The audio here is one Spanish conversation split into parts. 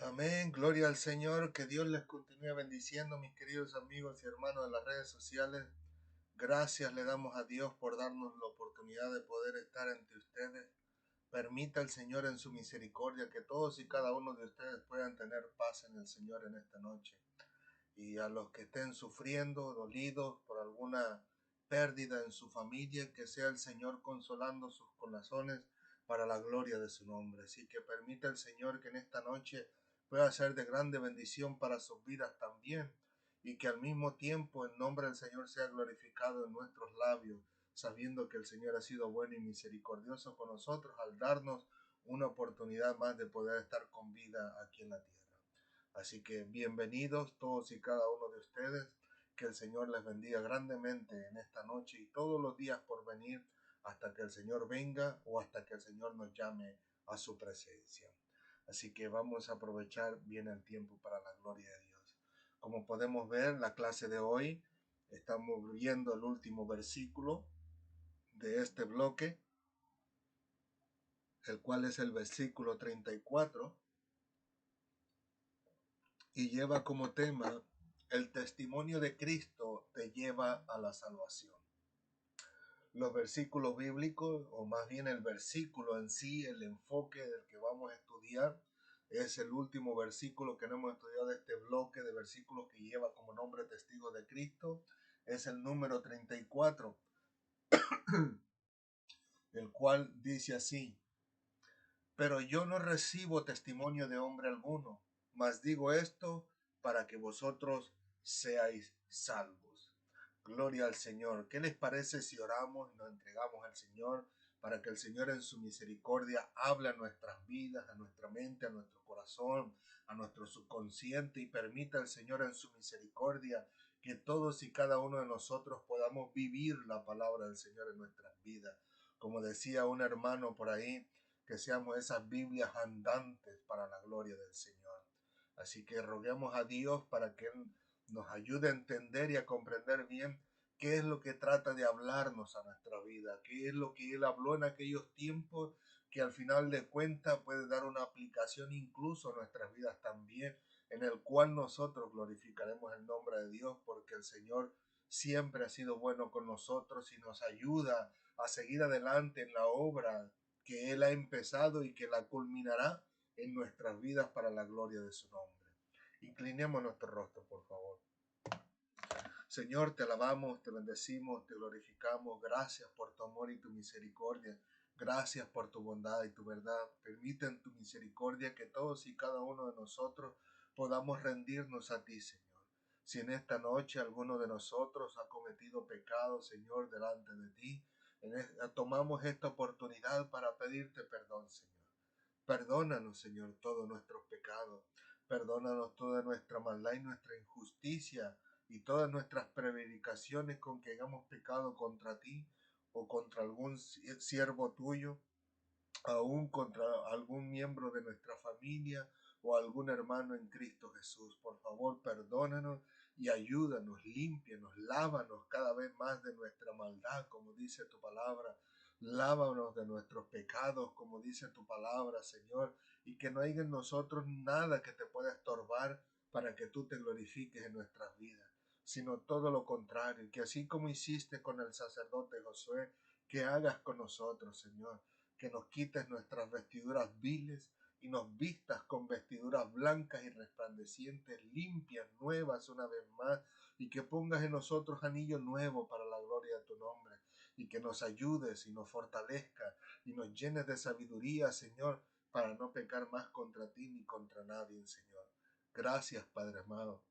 Amén, gloria al Señor, que Dios les continúe bendiciendo, mis queridos amigos y hermanos de las redes sociales. Gracias le damos a Dios por darnos la oportunidad de poder estar entre ustedes. Permita el Señor en su misericordia que todos y cada uno de ustedes puedan tener paz en el Señor en esta noche. Y a los que estén sufriendo, dolidos por alguna pérdida en su familia, que sea el Señor consolando sus corazones para la gloria de su nombre. Así que permita el Señor que en esta noche pueda ser de grande bendición para sus vidas también, y que al mismo tiempo el nombre del Señor sea glorificado en nuestros labios, sabiendo que el Señor ha sido bueno y misericordioso con nosotros al darnos una oportunidad más de poder estar con vida aquí en la tierra. Así que bienvenidos todos y cada uno de ustedes, que el Señor les bendiga grandemente en esta noche y todos los días por venir, hasta que el Señor venga o hasta que el Señor nos llame a su presencia. Así que vamos a aprovechar bien el tiempo para la gloria de Dios. Como podemos ver, la clase de hoy estamos viendo el último versículo de este bloque, el cual es el versículo 34, y lleva como tema: el testimonio de Cristo te lleva a la salvación. Los versículos bíblicos, o más bien el versículo en sí, el enfoque del que vamos a estudiar, es el último versículo que no hemos estudiado de este bloque de versículos que lleva como nombre Testigos de Cristo. Es el número 34, el cual dice así: pero yo no recibo testimonio de hombre alguno, mas digo esto para que vosotros seáis salvos. Gloria al Señor. ¿Qué les parece si oramos y nos entregamos al Señor para que el Señor en su misericordia hable a nuestras vidas, a nuestra mente, a nuestro corazón, a nuestro subconsciente, y permita al Señor en su misericordia que todos y cada uno de nosotros podamos vivir la palabra del Señor en nuestras vidas? Como decía un hermano por ahí, que seamos esas Biblias andantes para la gloria del Señor. Así que roguemos a Dios para que Él nos ayude a entender y a comprender bien qué es lo que trata de hablarnos a nuestra vida, qué es lo que Él habló en aquellos tiempos, que al final de cuentas puede dar una aplicación incluso a nuestras vidas también, en el cual nosotros glorificaremos el nombre de Dios, porque el Señor siempre ha sido bueno con nosotros y nos ayuda a seguir adelante en la obra que Él ha empezado y que la culminará en nuestras vidas para la gloria de su nombre. Inclinemos nuestro rostro, por favor. Señor, te alabamos, te bendecimos, te glorificamos. Gracias por tu amor y tu misericordia. Gracias por tu bondad y tu verdad. Permite en tu misericordia que todos y cada uno de nosotros podamos rendirnos a ti, Señor. Si en esta noche alguno de nosotros ha cometido pecado, Señor, delante de ti, tomamos esta oportunidad para pedirte perdón, Señor. Perdónanos, Señor, todos nuestros pecados. Perdónanos toda nuestra maldad y nuestra injusticia y todas nuestras prevaricaciones con que hayamos pecado contra ti o contra algún siervo tuyo, aún contra algún miembro de nuestra familia o algún hermano en Cristo Jesús. Por favor, perdónanos y ayúdanos, límpianos, lávanos cada vez más de nuestra maldad, como dice tu palabra. Lávanos de nuestros pecados, como dice tu palabra, Señor, y que no haya en nosotros nada que te pueda estorbar para que tú te glorifiques en nuestras vidas, sino todo lo contrario, que así como hiciste con el sacerdote Josué, que hagas con nosotros, Señor, que nos quites nuestras vestiduras viles y nos vistas con vestiduras blancas y resplandecientes, limpias, nuevas una vez más, y que pongas en nosotros anillo nuevo para la gloria de tu nombre, y que nos ayudes y nos fortalezcas y nos llenes de sabiduría, Señor, para no pecar más contra ti ni contra nadie, Señor. Gracias, Padre amado.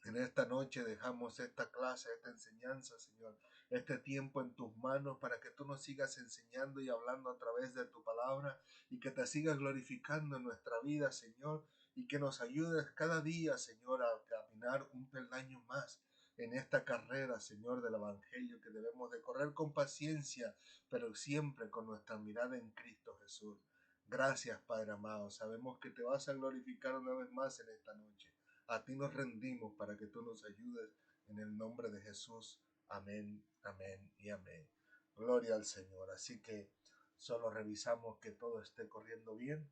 En esta noche dejamos esta clase, esta enseñanza, Señor, este tiempo en tus manos para que tú nos sigas enseñando y hablando a través de tu palabra, y que te sigas glorificando en nuestra vida, Señor, y que nos ayudes cada día, Señor, a caminar un peldaño más en esta carrera, Señor, del Evangelio, que debemos de correr con paciencia, pero siempre con nuestra mirada en Cristo Jesús. Gracias, Padre amado. Sabemos que te vas a glorificar una vez más en esta noche. A ti nos rendimos para que tú nos ayudes en el nombre de Jesús. Amén, amén y amén. Gloria al Señor. Así que solo revisamos que todo esté corriendo bien.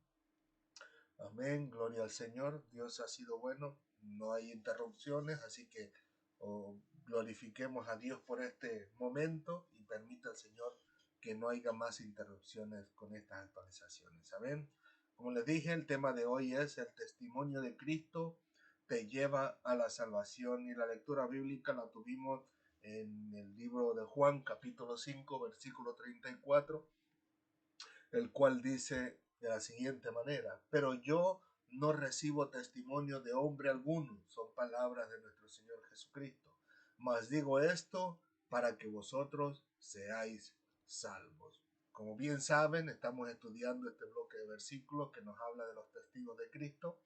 Amén, gloria al Señor. Dios ha sido bueno, no hay interrupciones, así que oh, glorifiquemos a Dios por este momento y permita al Señor que no haya más interrupciones con estas actualizaciones. Amén. Como les dije, el tema de hoy es el testimonio de Cristo te lleva a la salvación y la lectura bíblica la tuvimos en el libro de Juan, capítulo 5, versículo 34, el cual dice de la siguiente manera: pero yo no recibo testimonio de hombre alguno, son palabras de nuestro Señor Jesucristo, mas digo esto para que vosotros seáis salvos. Como bien saben, estamos estudiando este bloque de versículos que nos habla de los testigos de Cristo.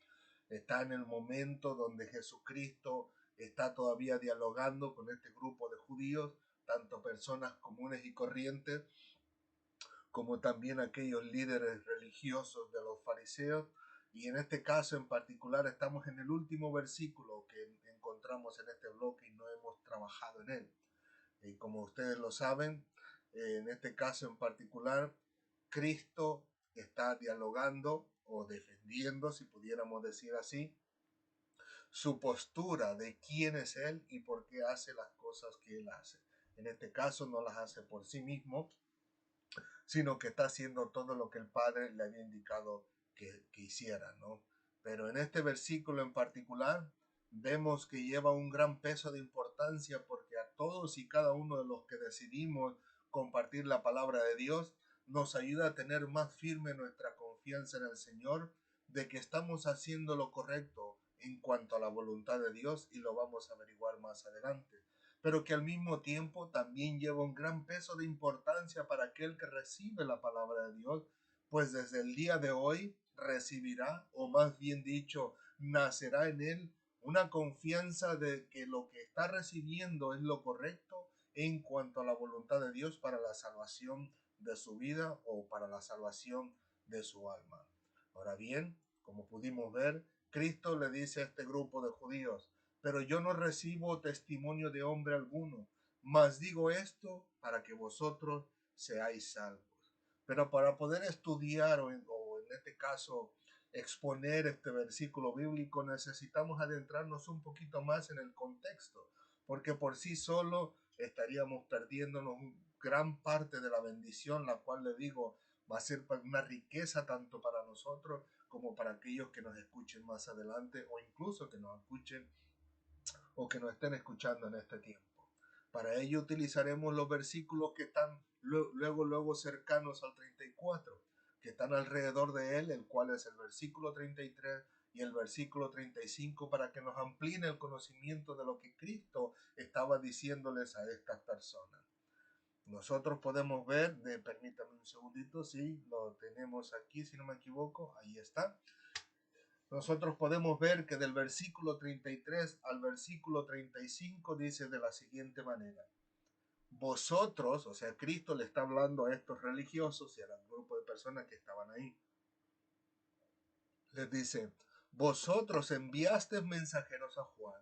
Está en el momento donde Jesucristo está todavía dialogando con este grupo de judíos, tanto personas comunes y corrientes como también aquellos líderes religiosos de los fariseos. Y en este caso en particular estamos en el último versículo que encontramos en este bloque y no hemos trabajado en él. Y como ustedes lo saben, en este caso en particular, Cristo está dialogando o defendiendo, si pudiéramos decir así, su postura de quién es Él y por qué hace las cosas que Él hace. En este caso no las hace por sí mismo, sino que está haciendo todo lo que el Padre le había indicado que hiciera, ¿no? Pero en este versículo en particular vemos que lleva un gran peso de importancia porque a todos y cada uno de los que decidimos compartir la palabra de Dios nos ayuda a tener más firme nuestra confianza en el Señor de que estamos haciendo lo correcto en cuanto a la voluntad de Dios, y lo vamos a averiguar más adelante, pero que al mismo tiempo también lleva un gran peso de importancia para aquel que recibe la palabra de Dios, pues desde el día de hoy recibirá, o más bien dicho, nacerá en él una confianza de que lo que está recibiendo es lo correcto en cuanto a la voluntad de Dios para la salvación de su vida o para la salvación de su alma. Ahora bien, como pudimos ver, Cristo le dice a este grupo de judíos: pero yo no recibo testimonio de hombre alguno, mas digo esto para que vosotros seáis salvos. Pero para poder estudiar o en este caso exponer este versículo bíblico necesitamos adentrarnos un poquito más en el contexto, porque por sí solo estaríamos perdiéndonos gran parte de la bendición, la cual le digo va a ser una riqueza tanto para nosotros como para aquellos que nos escuchen más adelante o incluso que nos escuchen o que nos estén escuchando en este tiempo. Para ello utilizaremos los versículos que están luego cercanos al 34, que están alrededor de él, el cual es el versículo 33 y el versículo 35, para que nos amplíen el conocimiento de lo que Cristo estaba diciéndoles a estas personas. Nosotros podemos ver, permítame un segundito, si lo tenemos aquí, si no me equivoco, ahí está. Nosotros podemos ver que del versículo 33 al versículo 35 dice de la siguiente manera: vosotros, o sea, Cristo le está hablando a estos religiosos y al grupo de personas que estaban ahí. Les dice: vosotros enviasteis mensajeros a Juan,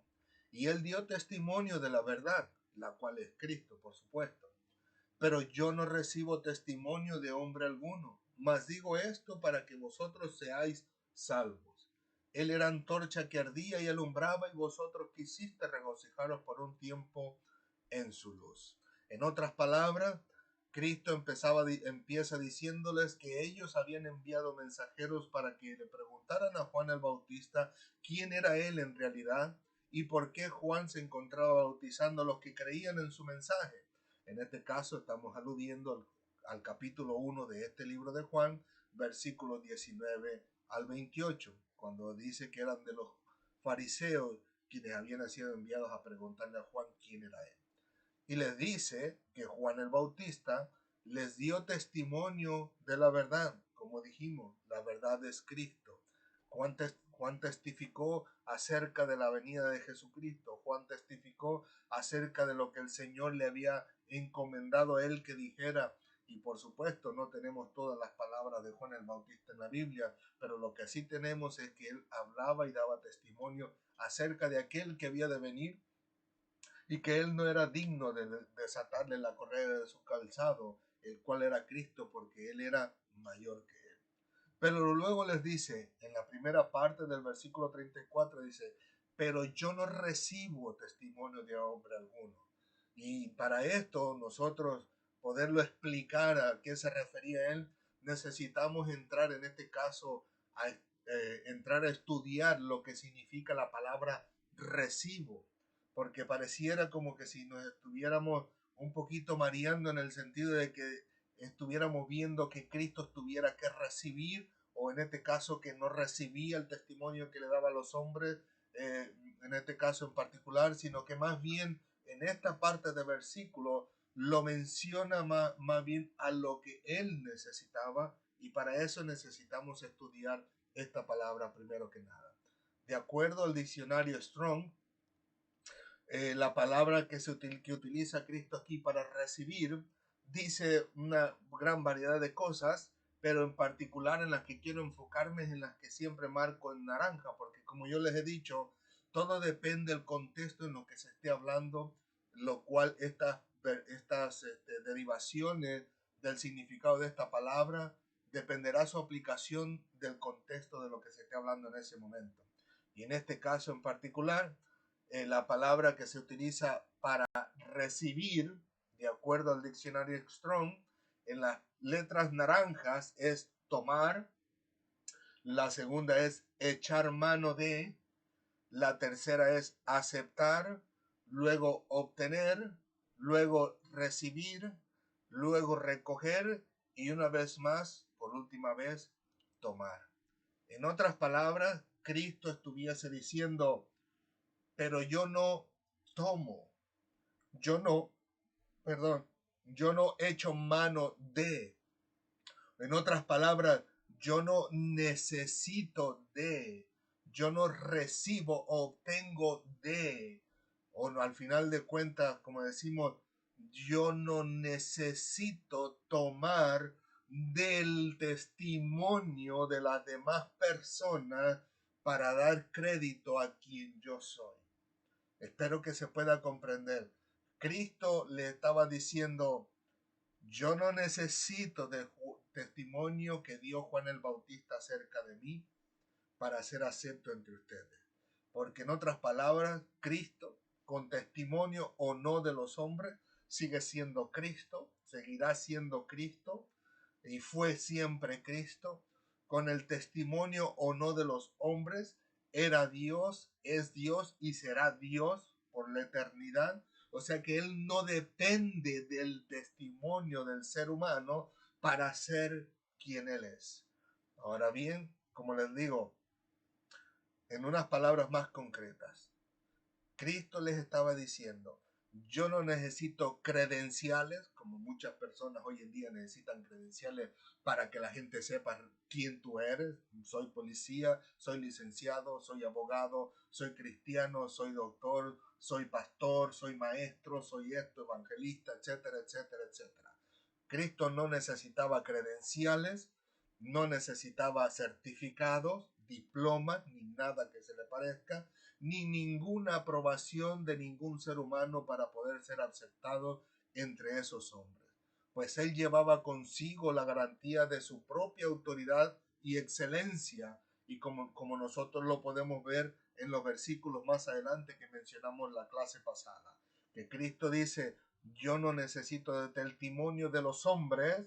y él dio testimonio de la verdad, la cual es Cristo, por supuesto. Pero yo no recibo testimonio de hombre alguno, mas digo esto para que vosotros seáis salvos. Él era antorcha que ardía y alumbraba, y vosotros quisiste regocijaros por un tiempo en su luz. En otras palabras, Cristo empieza diciéndoles que ellos habían enviado mensajeros para que le preguntaran a Juan el Bautista quién era él en realidad y por qué Juan se encontraba bautizando a los que creían en su mensaje. En este caso estamos aludiendo al capítulo 1 de este libro de Juan, versículos 19 al 28, cuando dice que eran de los fariseos quienes habían sido enviados a preguntarle a Juan quién era él. Y les dice que Juan el Bautista les dio testimonio de la verdad. Como dijimos, la verdad es Cristo. Juan testificó acerca de la venida de Jesucristo. Juan testificó acerca de lo que el Señor le había encomendado a él que dijera. Y por supuesto no tenemos todas las palabras de Juan el Bautista en la Biblia, pero lo que sí tenemos es que él hablaba y daba testimonio acerca de aquel que había de venir y que él no era digno de desatarle la correa de su calzado, el cual era Cristo, porque él era mayor que él. Pero luego les dice, en la primera parte del versículo 34, dice, pero yo no recibo testimonio de hombre alguno. Y para esto nosotros poderlo explicar a qué se refería él, necesitamos entrar en este caso a entrar a estudiar lo que significa la palabra recibo, porque pareciera como que si nos estuviéramos un poquito mareando en el sentido de que estuviéramos viendo que Cristo tuviera que recibir, o en este caso que no recibía el testimonio que le daba a los hombres, en este caso en particular, sino que más bien en esta parte del versículo lo menciona más bien a lo que él necesitaba, y para eso necesitamos estudiar esta palabra primero que nada. De acuerdo al diccionario Strong, la palabra que utiliza Cristo aquí para recibir dice una gran variedad de cosas, pero en particular en las que quiero enfocarme es en las que siempre marco en naranja, porque como yo les he dicho, todo depende del contexto en lo que se esté hablando, lo cual estas derivaciones del significado de esta palabra dependerá su aplicación del contexto de lo que se esté hablando en ese momento. Y en este caso en particular, la palabra que se utiliza para recibir, de acuerdo al diccionario Strong, en las letras naranjas es tomar, la segunda es echar mano de, la tercera es aceptar, luego obtener, luego recibir, luego recoger y una vez más, por última vez, tomar. En otras palabras, Cristo estuviese diciendo, pero yo no tomo, yo no, perdón, yo no echo mano de. En otras palabras, yo no necesito de, yo no recibo o obtengo de, o no, al final de cuentas, como decimos, yo no necesito tomar del testimonio de las demás personas para dar crédito a quien yo soy. Espero que se pueda comprender. Cristo le estaba diciendo, yo no necesito del testimonio que dio Juan el Bautista acerca de mí para ser acepto entre ustedes. Porque en otras palabras, Cristo, con testimonio o no de los hombres, sigue siendo Cristo, seguirá siendo Cristo y fue siempre Cristo. Con el testimonio o no de los hombres, era Dios, es Dios y será Dios por la eternidad. O sea que Él no depende del testimonio del ser humano para ser quien Él es. Ahora bien, como les digo, en unas palabras más concretas, Cristo les estaba diciendo, yo no necesito credenciales, como muchas personas hoy en día necesitan credenciales para que la gente sepa quién tú eres. Soy policía, soy licenciado, soy abogado, soy cristiano, soy doctor, soy pastor, soy maestro, soy esto, evangelista, etcétera, etcétera, etcétera. Cristo no necesitaba credenciales, no necesitaba certificados, diplomas, ni nada que se le parezca, ni ninguna aprobación de ningún ser humano para poder ser aceptado entre esos hombres, pues él llevaba consigo la garantía de su propia autoridad y excelencia, y como nosotros lo podemos ver en los versículos más adelante que mencionamos la clase pasada, que Cristo dice, yo no necesito del testimonio de los hombres,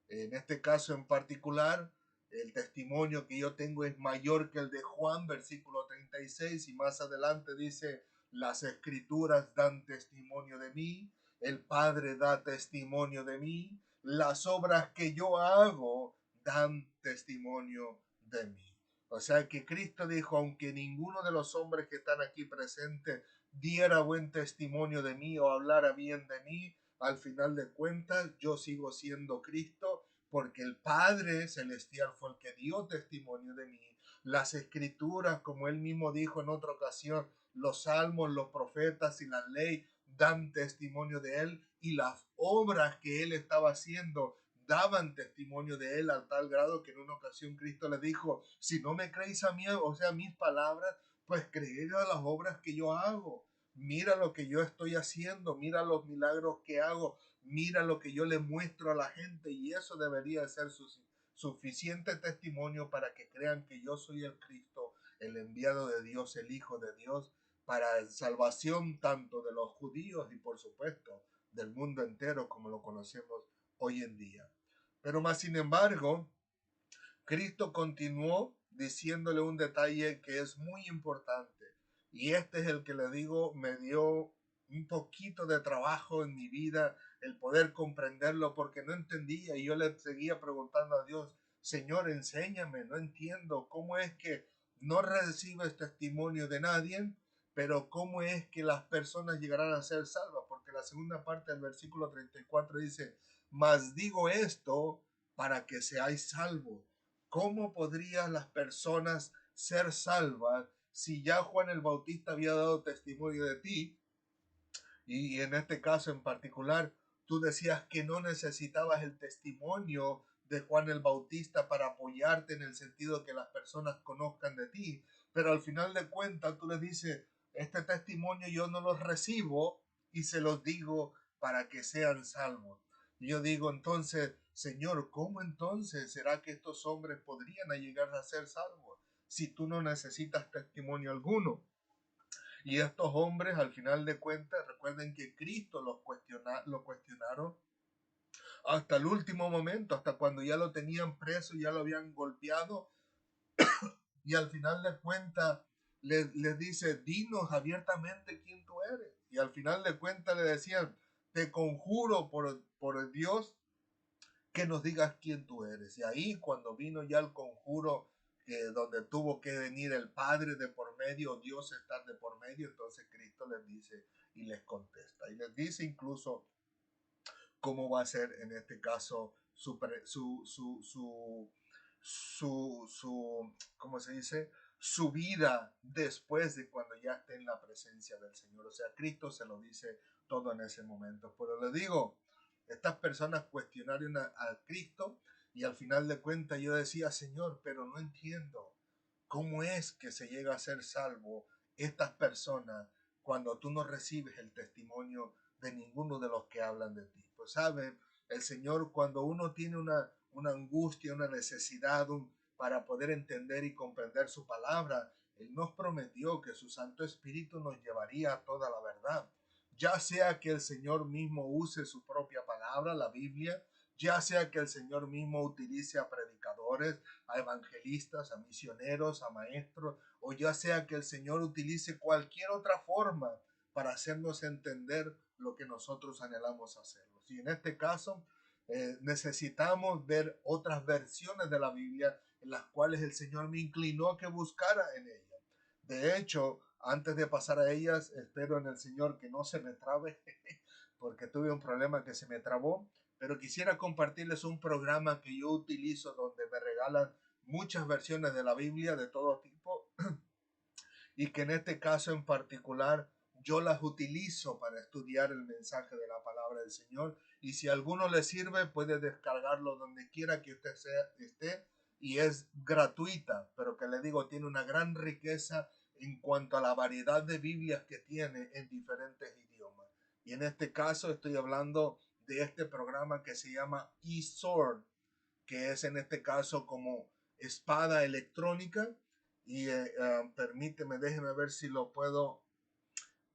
en este caso en particular, el testimonio que yo tengo es mayor que el de Juan, versículo 36, y más adelante dice, las escrituras dan testimonio de mí, el Padre da testimonio de mí, las obras que yo hago dan testimonio de mí. O sea que Cristo dijo, aunque ninguno de los hombres que están aquí presentes diera buen testimonio de mí o hablara bien de mí, al final de cuentas yo sigo siendo Cristo, porque el Padre Celestial fue el que dio testimonio de mí. Las escrituras, como él mismo dijo en otra ocasión, los salmos, los profetas y la ley dan testimonio de él, y las obras que él estaba haciendo daban testimonio de él, al tal grado que en una ocasión Cristo le dijo, si no me creéis a mí, o sea, mis palabras, pues creed a las obras que yo hago. Mira lo que yo estoy haciendo, mira los milagros que hago, mira lo que yo le muestro a la gente, y eso debería ser suficiente testimonio para que crean que yo soy el Cristo, el enviado de Dios, el Hijo de Dios, para salvación tanto de los judíos y por supuesto del mundo entero como lo conocemos hoy en día. Pero más sin embargo, Cristo continuó diciéndole un detalle que es muy importante. Y este es el que le digo, me dio un poquito de trabajo en mi vida el poder comprenderlo porque no entendía y yo le seguía preguntando a Dios, Señor, enséñame, no entiendo cómo es que no recibes testimonio de nadie, pero cómo es que las personas llegarán a ser salvas, porque la segunda parte del versículo 34 dice, mas digo esto para que seáis salvos. ¿Cómo podrían las personas ser salvas si ya Juan el Bautista había dado testimonio de ti? Y en este caso en particular, tú decías que no necesitabas el testimonio de Juan el Bautista para apoyarte en el sentido que las personas conozcan de ti, pero al final de cuentas tú les dices, este testimonio yo no los recibo y se los digo para que sean salvos. Y yo digo entonces, Señor, ¿cómo entonces será que estos hombres podrían llegar a ser salvos si tú no necesitas testimonio alguno? Y estos hombres, al final de cuentas, recuerden que Cristo lo cuestionaron hasta el último momento, hasta cuando ya lo tenían preso, ya lo habían golpeado, y al final de cuentas les dice, dinos abiertamente quién tú eres. Y al final de cuentas le decían, te conjuro por Dios que nos digas quién tú eres. Y ahí cuando vino ya el conjuro, donde tuvo que venir el Padre de por medio, Dios estar de por medio, entonces Cristo les dice y les contesta. Y les dice incluso cómo va a ser en este caso ¿cómo se dice? Su vida después de cuando ya esté en la presencia del Señor. O sea, Cristo se lo dice todo en ese momento. Pero le digo, estas personas cuestionaron a Cristo y al final de cuentas yo decía, Señor, pero no entiendo cómo es que se llega a ser salvo estas personas cuando tú no recibes el testimonio de ninguno de los que hablan de ti. Pues sabe, el Señor cuando uno tiene una angustia, una necesidad para poder entender y comprender su palabra, Él nos prometió que su Santo Espíritu nos llevaría a toda la verdad. Ya sea que el Señor mismo use su propia palabra, la Biblia, ya sea que el Señor mismo utilice a predicadores, a evangelistas, a misioneros, a maestros, o ya sea que el Señor utilice cualquier otra forma para hacernos entender lo que nosotros anhelamos hacerlo. Y en este caso, necesitamos ver otras versiones de la Biblia en las cuales el Señor me inclinó a que buscara en ellas. De hecho, antes de pasar a ellas, espero en el Señor que no se me trabe, porque tuve un problema que se me trabó, pero quisiera compartirles un programa que yo utilizo donde me regalan muchas versiones de la Biblia de todo tipo y que en este caso en particular yo las utilizo para estudiar el mensaje de la palabra del Señor y si a alguno le sirve puede descargarlo donde quiera que usted esté y es gratuita, pero que le digo tiene una gran riqueza en cuanto a la variedad de Biblias que tiene en diferentes idiomas. Y en este caso estoy hablando de este programa que se llama eSword, que es en este caso como espada electrónica y permíteme, déjeme ver si lo puedo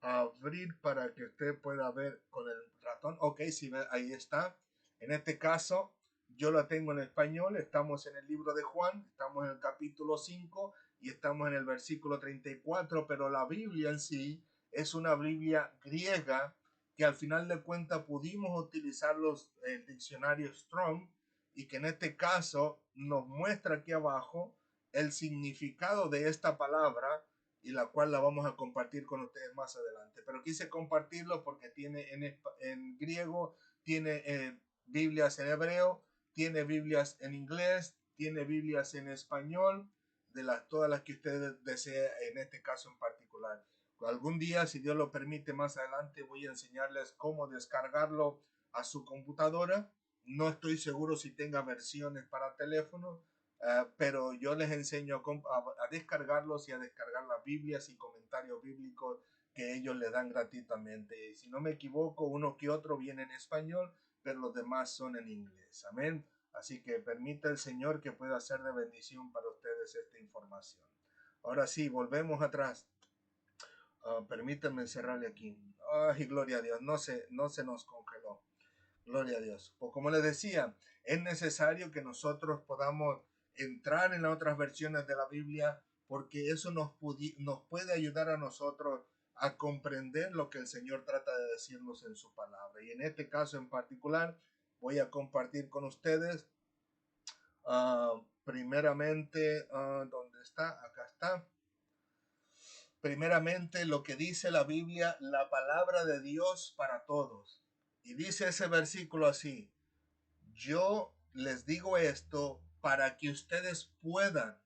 abrir para que usted pueda ver con el ratón. Ok, sí, ahí está. En este caso, yo lo tengo en español. Estamos en el libro de Juan, estamos en el capítulo 5 y estamos en el versículo 34, pero la Biblia en sí es una Biblia griega que al final de cuentas pudimos utilizar el diccionario Strong y que en este caso nos muestra aquí abajo el significado de esta palabra y la cual la vamos a compartir con ustedes más adelante. Pero quise compartirlo porque tiene en griego, tiene Biblias en hebreo, tiene Biblias en inglés, tiene Biblias en español, todas las que usted desee en este caso en particular. Algún día, si Dios lo permite, más adelante voy a enseñarles cómo descargarlo a su computadora. No estoy seguro si tenga versiones para teléfono, pero yo les enseño a descargarlos y a descargar las Biblias y comentarios bíblicos que ellos le dan gratuitamente. Si no me equivoco, uno que otro viene en español, pero los demás son en inglés. Amén. Así que permita el Señor que pueda ser de bendición para ustedes esta información. Ahora sí, volvemos atrás. Permítanme cerrarle aquí. Ay, gloria a Dios, no se nos congeló. Gloria a Dios. Pues como les decía, es necesario que nosotros podamos entrar en las otras versiones de la Biblia porque eso nos puede ayudar a nosotros a comprender lo que el Señor trata de decirnos en su palabra. Y en este caso en particular voy a compartir con ustedes primeramente, ¿dónde está? Acá está. Primeramente lo que dice la Biblia, la palabra de Dios para todos. Y dice ese versículo así: yo les digo esto para que ustedes puedan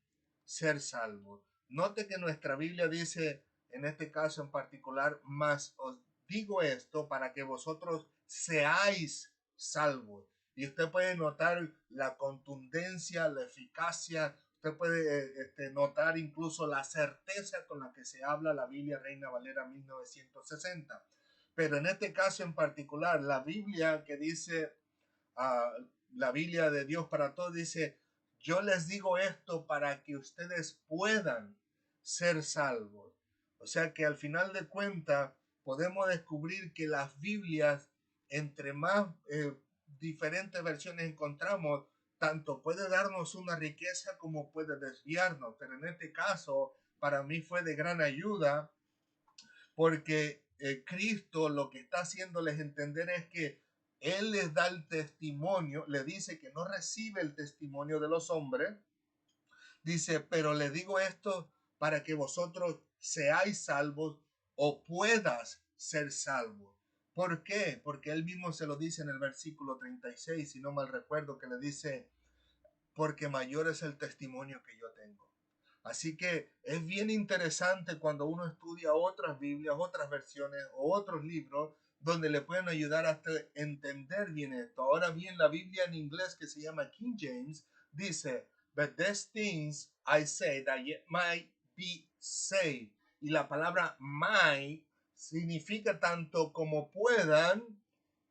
ser salvos. Note que nuestra Biblia dice, en este caso en particular, más os digo esto para que vosotros seáis salvos. Y usted puede notar la contundencia, la eficacia, usted puede notar incluso la certeza con la que se habla la Biblia Reina Valera 1960. Pero en este caso en particular, la Biblia que dice la Biblia de Dios para todos dice, yo les digo esto para que ustedes puedan ser salvos. O sea que al final de cuentas podemos descubrir que las Biblias, entre más diferentes versiones encontramos, tanto puede darnos una riqueza como puede desviarnos. Pero en este caso, para mí fue de gran ayuda porque Cristo lo que está haciéndoles entender es que Él les da el testimonio, le dice que no recibe el testimonio de los hombres, dice, pero le digo esto para que vosotros seáis salvos o puedas ser salvos. ¿Por qué? Porque Él mismo se lo dice en el versículo 36, si no mal recuerdo, que le dice, porque mayor es el testimonio que yo tengo. Así que es bien interesante cuando uno estudia otras Biblias, otras versiones o otros libros donde le pueden ayudar a entender bien esto. Ahora bien, la Biblia en inglés que se llama King James dice, but these things I say that ye might be saved. Y la palabra might significa tanto como puedan,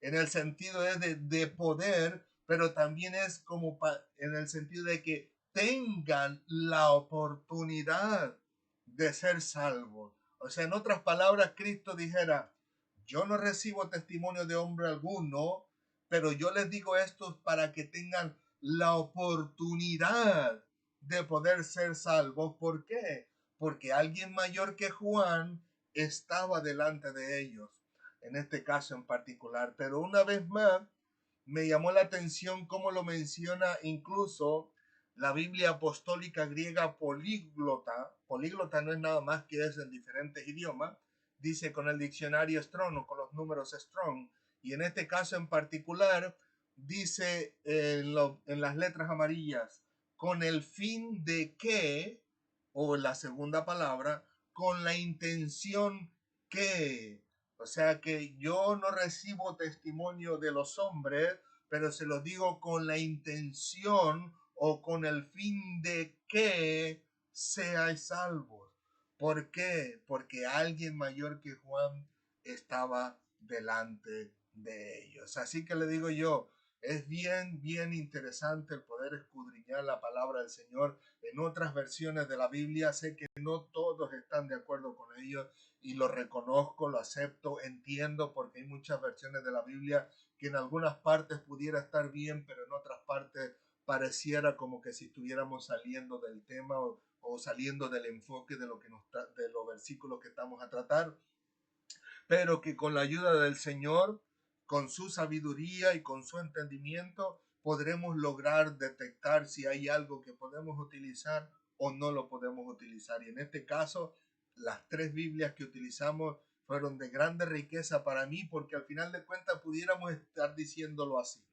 en el sentido de poder, pero también es como en el sentido de que tengan la oportunidad de ser salvos. O sea, en otras palabras, Cristo dijera, yo no recibo testimonio de hombre alguno, pero yo les digo esto para que tengan la oportunidad de poder ser salvos. ¿Por qué? Porque alguien mayor que Juan estaba delante de ellos, en este caso en particular. Pero una vez más, me llamó la atención cómo lo menciona incluso la Biblia apostólica griega políglota. Políglota no es nada más que es en diferentes idiomas. Dice con el diccionario Strong o con los números Strong. Y en este caso en particular dice en las letras amarillas, con el fin de que, o la segunda palabra, con la intención que. O sea que yo no recibo testimonio de los hombres, pero se lo digo con la intención o con el fin de que seáis salvos. ¿Por qué? Porque alguien mayor que Juan estaba delante de ellos. Así que le digo yo, es bien interesante el poder escudriñar la palabra del Señor en otras versiones de la Biblia. Sé que no todos están de acuerdo con ellos y lo reconozco, lo acepto, entiendo, porque hay muchas versiones de la Biblia que en algunas partes pudiera estar bien, pero en otras partes pareciera como que si estuviéramos saliendo del tema o saliendo del enfoque de de los versículos que estamos a tratar, pero que con la ayuda del Señor, con su sabiduría y con su entendimiento, podremos lograr detectar si hay algo que podemos utilizar o no lo podemos utilizar. Y en este caso, las tres Biblias que utilizamos fueron de grande riqueza para mí, porque al final de cuentas pudiéramos estar diciéndolo así.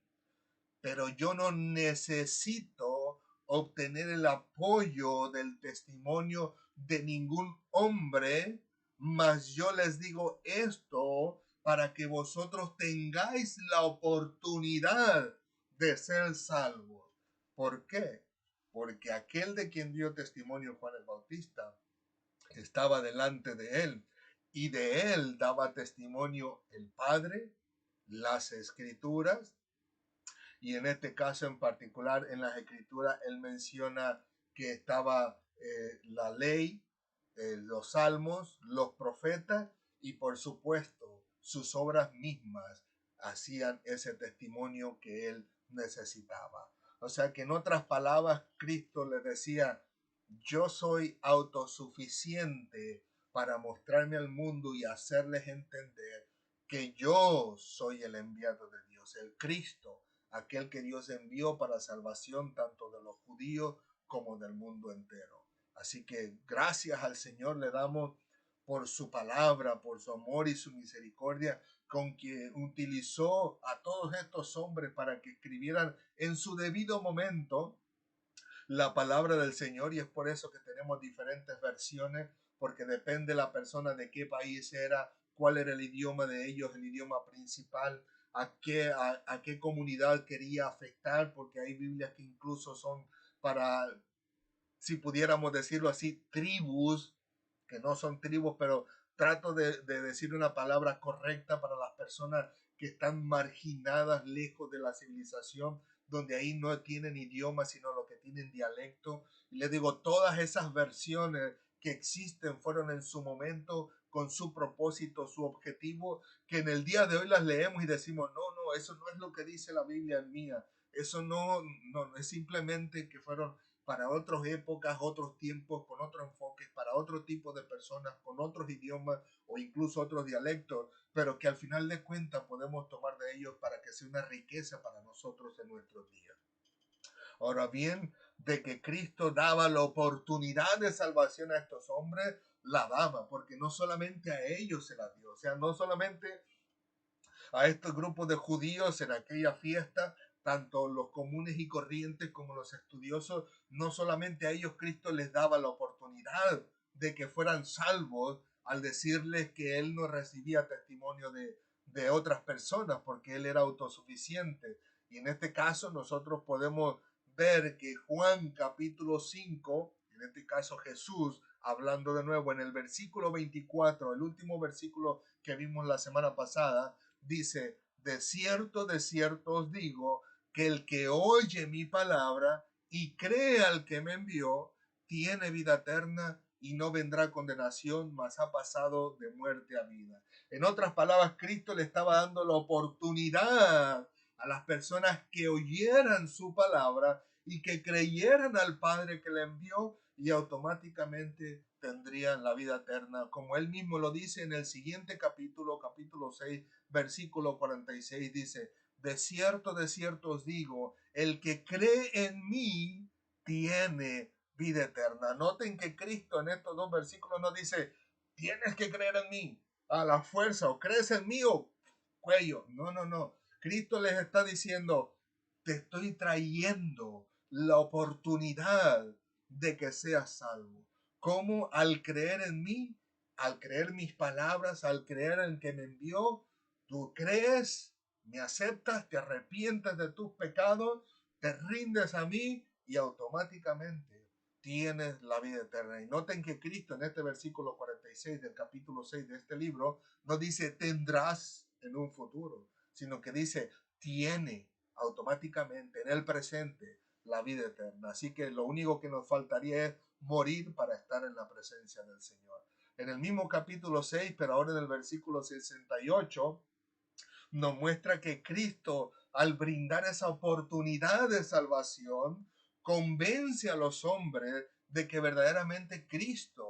Pero yo no necesito obtener el apoyo del testimonio de ningún hombre, mas yo les digo esto para que vosotros tengáis la oportunidad de ser salvos. ¿Por qué? Porque aquel de quien dio testimonio Juan el Bautista estaba delante de él y de él daba testimonio el Padre, las Escrituras Y en este caso en particular, en las escrituras, él menciona que estaba la ley, los salmos, los profetas y por supuesto sus obras mismas hacían ese testimonio que él necesitaba. O sea que en otras palabras, Cristo le decía, yo soy autosuficiente para mostrarme al mundo y hacerles entender que yo soy el enviado de Dios, el Cristo, aquel que Dios envió para salvación tanto de los judíos como del mundo entero. Así que gracias al Señor le damos por su palabra, por su amor y su misericordia, con que utilizó a todos estos hombres para que escribieran en su debido momento la palabra del Señor, y es por eso que tenemos diferentes versiones, porque depende la persona de qué país era, cuál era el idioma de ellos, el idioma principal, a qué comunidad quería afectar, porque hay Biblias que incluso son para, si pudiéramos decirlo así, tribus, que no son tribus, pero trato de decir una palabra correcta para las personas que están marginadas lejos de la civilización, donde ahí no tienen idioma, sino lo que tienen dialecto. Y les digo, todas esas versiones que existen fueron en su momento con su propósito, su objetivo, que en el día de hoy las leemos y decimos, no, no, eso no es lo que dice la Biblia en mía. Eso no, es simplemente que fueron para otras épocas, otros tiempos, con otro enfoque, para otro tipo de personas, con otros idiomas o incluso otros dialectos, pero que al final de cuentas podemos tomar de ellos para que sea una riqueza para nosotros en nuestros días. Ahora bien, de que Cristo daba la oportunidad de salvación a estos hombres, la daba, porque no solamente a ellos se la dio, o sea, no solamente a estos grupos de judíos en aquella fiesta, tanto los comunes y corrientes como los estudiosos, no solamente a ellos Cristo les daba la oportunidad de que fueran salvos al decirles que Él no recibía testimonio de otras personas porque Él era autosuficiente. Y en este caso nosotros podemos ver que Juan capítulo 5, en este caso Jesús, hablando de nuevo en el versículo 24, el último versículo que vimos la semana pasada, dice, de cierto os digo, que el que oye mi palabra y cree al que me envió, tiene vida eterna y no vendrá condenación, mas ha pasado de muerte a vida. En otras palabras, Cristo le estaba dando la oportunidad a las personas que oyeran su palabra y que creyeran al Padre que le envió, y automáticamente tendrían la vida eterna, como él mismo lo dice en el siguiente capítulo, capítulo 6, versículo 46, dice, de cierto os digo, el que cree en mí tiene vida eterna. Noten que Cristo en estos dos versículos no dice, tienes que creer en mí a la fuerza, o crees en mí o cuello. No, no, no. Cristo les está diciendo, te estoy trayendo la oportunidad de que seas salvo. ¿Cómo? Al creer en mí, al creer mis palabras, al creer en que me envió, tú crees, me aceptas, te arrepientes de tus pecados, te rindes a mí y automáticamente tienes la vida eterna. Y noten que Cristo en este versículo 46 del capítulo 6 de este libro no dice tendrás en un futuro, sino que dice tiene automáticamente en el presente la vida eterna. Así que lo único que nos faltaría es morir para estar en la presencia del Señor. En el mismo capítulo 6, pero ahora en el versículo 68, nos muestra que Cristo, al brindar esa oportunidad de salvación, convence a los hombres de que verdaderamente Cristo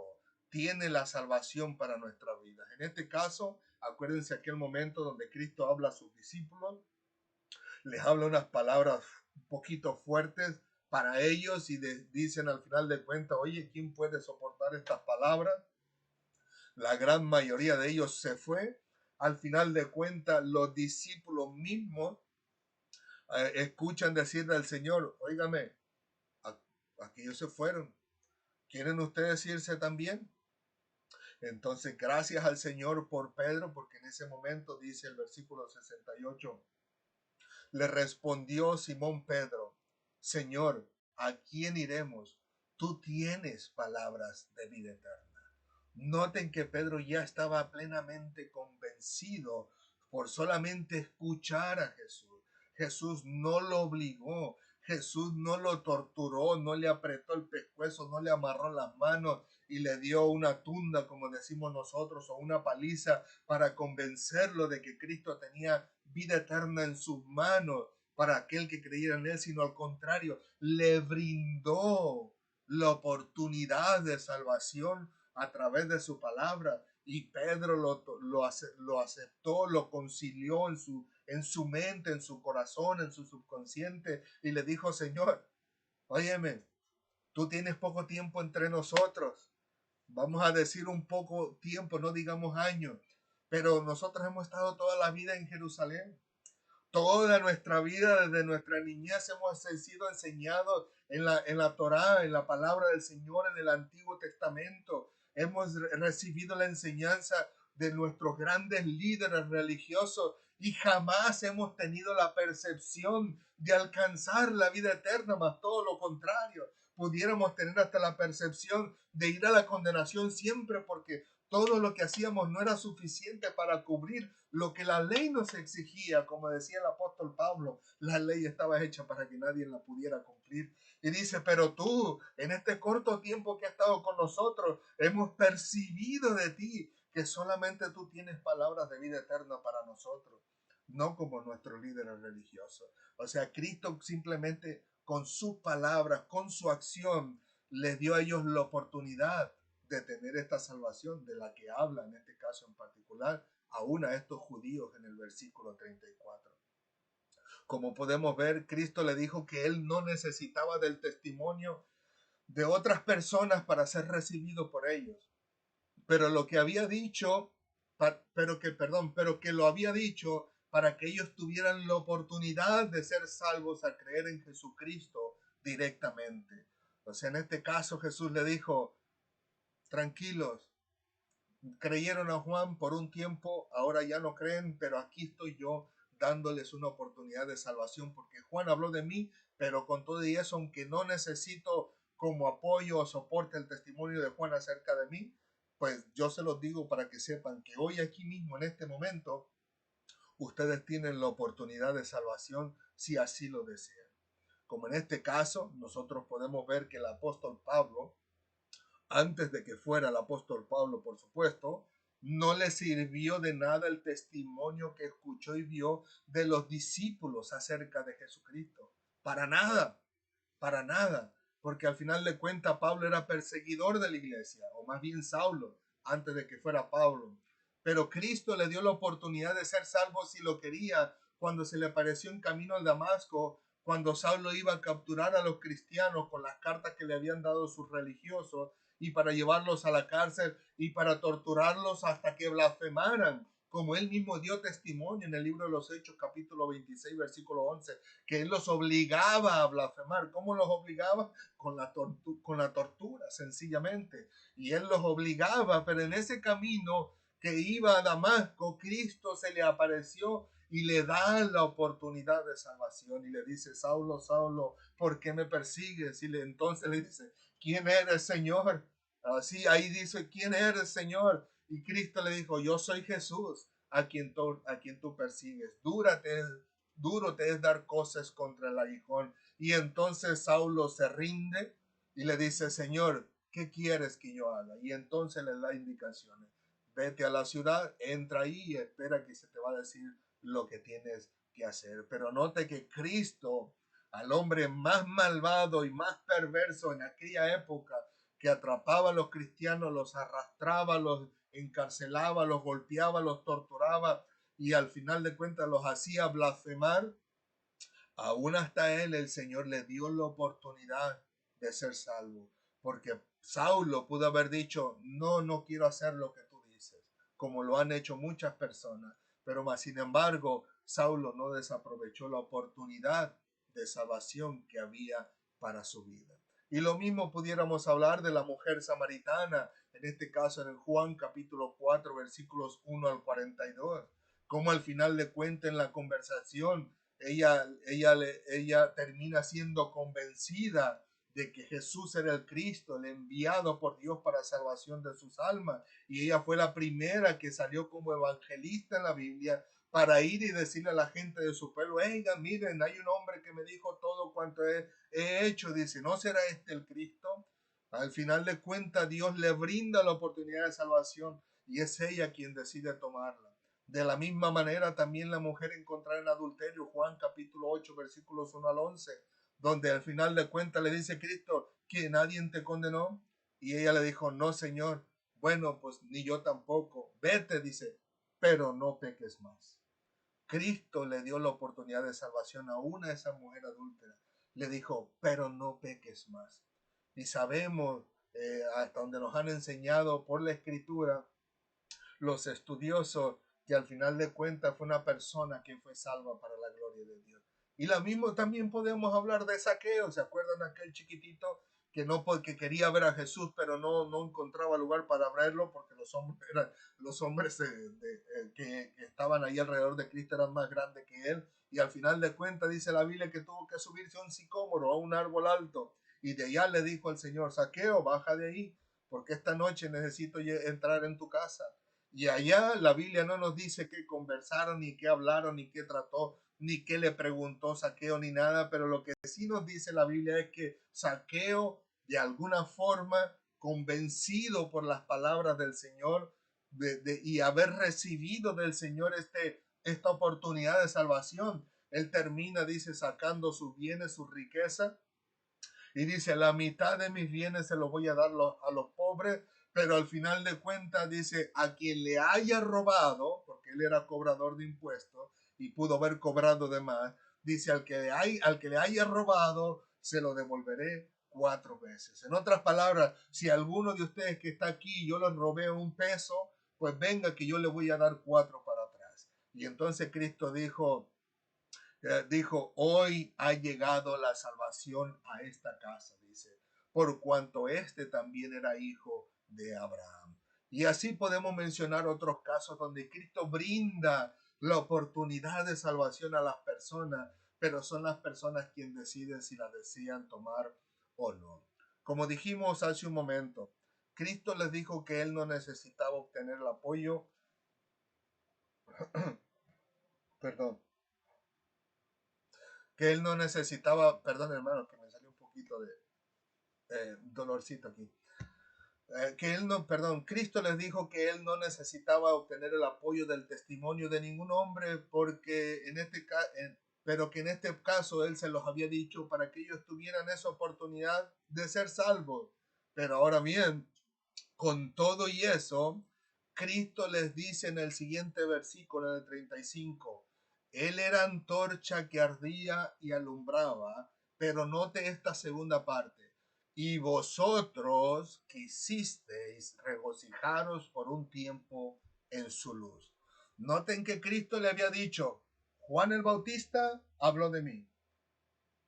tiene la salvación para nuestras vidas. En este caso, acuérdense aquel momento donde Cristo habla a sus discípulos, les habla unas palabras un poquito fuertes para ellos y dicen al final de cuentas, oye, ¿quién puede soportar estas palabras? La gran mayoría de ellos se fue. Al final de cuentas, los discípulos mismos escuchan decirle al Señor, óigame, aquellos se fueron. ¿Quieren ustedes irse también? Entonces, gracias al Señor por Pedro, porque en ese momento dice el versículo 68, le respondió Simón Pedro, Señor, ¿a quién iremos? Tú tienes palabras de vida eterna. Noten que Pedro ya estaba plenamente convencido por solamente escuchar a Jesús. Jesús no lo obligó. Jesús no lo torturó, no le apretó el pescuezo, no le amarró las manos y le dio una tunda, como decimos nosotros, o una paliza para convencerlo de que Cristo tenía vida eterna en sus manos para aquel que creyera en él, sino al contrario, le brindó la oportunidad de salvación a través de su palabra. Y Pedro lo aceptó, lo concilió en su mente, en su corazón, en su subconsciente, y le dijo: Señor, óyeme, tú tienes poco tiempo entre nosotros, vamos a decir un poco tiempo, no digamos años, pero nosotros hemos estado toda la vida en Jerusalén. Toda nuestra vida, desde nuestra niñez, hemos sido enseñados en la Torá, en la palabra del Señor, en el Antiguo Testamento. Hemos recibido la enseñanza de nuestros grandes líderes religiosos y jamás hemos tenido la percepción de alcanzar la vida eterna, más todo lo contrario. Pudiéramos tener hasta la percepción de ir a la condenación siempre, porque todo lo que hacíamos no era suficiente para cubrir lo que la ley nos exigía. Como decía el apóstol Pablo, la ley estaba hecha para que nadie la pudiera cumplir. Y dice: pero tú, en este corto tiempo que has estado con nosotros, hemos percibido de ti que solamente tú tienes palabras de vida eterna para nosotros, no como nuestros líderes religiosos. O sea, Cristo simplemente con sus palabras, con su acción, les dio a ellos la oportunidad de tener esta salvación de la que habla en este caso en particular aún a estos judíos en el versículo 34. Como podemos ver, Cristo le dijo que él no necesitaba del testimonio de otras personas para ser recibido por ellos, pero lo que había dicho, pero que lo había dicho para que ellos tuvieran la oportunidad de ser salvos al creer en Jesucristo directamente. O sea, en este caso Jesús le dijo: tranquilos, creyeron a Juan por un tiempo, ahora ya no creen, pero aquí estoy yo dándoles una oportunidad de salvación, porque Juan habló de mí, pero con todo y eso, aunque no necesito como apoyo o soporte el testimonio de Juan acerca de mí, pues yo se los digo para que sepan que hoy aquí mismo, en este momento, ustedes tienen la oportunidad de salvación si así lo desean. Como en este caso, nosotros podemos ver que el apóstol Pablo, antes de que fuera el apóstol Pablo, por supuesto, no le sirvió de nada el testimonio que escuchó y vio de los discípulos acerca de Jesucristo. Para nada, para nada. Porque al final de cuentas Pablo era perseguidor de la iglesia, o más bien Saulo, antes de que fuera Pablo. Pero Cristo le dio la oportunidad de ser salvo si lo quería, cuando se le apareció en camino al Damasco, cuando Saulo iba a capturar a los cristianos con las cartas que le habían dado sus religiosos y para llevarlos a la cárcel y para torturarlos hasta que blasfemaran, como él mismo dio testimonio en el libro de los Hechos, capítulo 26, versículo 11, que él los obligaba a blasfemar. ¿Cómo los obligaba? Con la tortura, sencillamente. Y él los obligaba, pero en ese camino que iba a Damasco, Cristo se le apareció y le da la oportunidad de salvación y le dice: Saulo, Saulo, ¿por qué me persigues? Entonces le dice: ¿quién eres, Señor? Así ahí dice: ¿quién eres, Señor? Y Cristo le dijo: yo soy Jesús a quien tú persigues. Duro te es dar cosas contra el aguijón. Y entonces Saulo se rinde y le dice: Señor, ¿qué quieres que yo haga? Y entonces le da indicaciones: vete a la ciudad, entra ahí y espera que se te va a decir lo que tienes que hacer. Pero note que Cristo, al hombre más malvado y más perverso en aquella época, que atrapaba a los cristianos, los arrastraba, los encarcelaba, los golpeaba, los torturaba y al final de cuentas los hacía blasfemar, aún hasta él el Señor le dio la oportunidad de ser salvo. Porque Saulo pudo haber dicho: no, no quiero hacer lo que tú dices, como lo han hecho muchas personas. Pero más sin embargo, Saulo no desaprovechó la oportunidad de salvación que había para su vida. Y lo mismo pudiéramos hablar de la mujer samaritana, en este caso en el Juan capítulo 4 versículos 1 al 42, como al final de cuentas en la conversación ella termina siendo convencida de que Jesús era el Cristo, el enviado por Dios para salvación de sus almas. Y ella fue la primera que salió como evangelista en la Biblia, para ir y decirle a la gente de su pueblo, oiga, miren, hay un hombre que me dijo todo cuanto he hecho. Dice, ¿no será este el Cristo? Al final de cuentas, Dios le brinda la oportunidad de salvación y es ella quien decide tomarla. De la misma manera, también la mujer encontrada en adulterio, Juan capítulo 8, versículos 1 al 11, donde al final de cuentas le dice Cristo, que nadie te condenó. Y ella le dijo, no, Señor. Bueno, pues ni yo tampoco. Vete, dice, pero no peques más. Cristo le dio la oportunidad de salvación a una de esas mujeres adúlteras. Le dijo, pero no peques más. Y sabemos, hasta donde nos han enseñado por la Escritura, los estudiosos, que al final de cuentas fue una persona que fue salva para la gloria de Dios. Y lo mismo también podemos hablar de Zaqueo. ¿Se acuerdan aquel chiquitito que no porque quería ver a Jesús, pero no encontraba lugar para verlo porque los hombres que estaban ahí alrededor de Cristo eran más grandes que él? Y al final de cuentas dice la Biblia que tuvo que subirse a un sicómoro, a un árbol alto, y de allá le dijo al Señor, Zaqueo, baja de ahí, porque esta noche necesito entrar en tu casa. Y allá la Biblia no nos dice qué conversaron, ni qué hablaron, ni qué trató, ni qué le preguntó Zaqueo, ni nada, pero lo que sí nos dice la Biblia es que Zaqueo, de alguna forma, convencido por las palabras del Señor y haber recibido del Señor esta oportunidad de salvación, él termina, dice, sacando sus bienes, su riqueza, y dice, la mitad de mis bienes se los voy a dar a los pobres, pero al final de cuentas dice, a quien le haya robado, porque él era cobrador de impuestos y pudo haber cobrado de más, dice, al que le haya robado, se lo devolveré 4 veces. En otras palabras, si alguno de ustedes que está aquí, yo les robé un peso, pues venga que yo le voy a dar 4 para atrás. Y entonces Cristo dijo, hoy ha llegado la salvación a esta casa, dice, por cuanto este también era hijo de Abraham. Y así podemos mencionar otros casos donde Cristo brinda la oportunidad de salvación a las personas, pero son las personas quienes deciden si la desean tomar o no. Como dijimos hace un momento, Cristo les dijo que él no necesitaba obtener el apoyo, perdón, que él no necesitaba, perdón hermano, que me salió un poquito de dolorcito aquí. Que él no, perdón, Cristo les dijo que él no necesitaba obtener el apoyo del testimonio de ningún hombre, porque pero que en este caso él se los había dicho para que ellos tuvieran esa oportunidad de ser salvos. Pero ahora bien, con todo y eso, Cristo les dice en el siguiente versículo, en el 35, él era antorcha que ardía y alumbraba, pero note esta segunda parte. Y vosotros quisisteis regocijaros por un tiempo en su luz. Noten que Cristo le había dicho, Juan el Bautista habló de mí.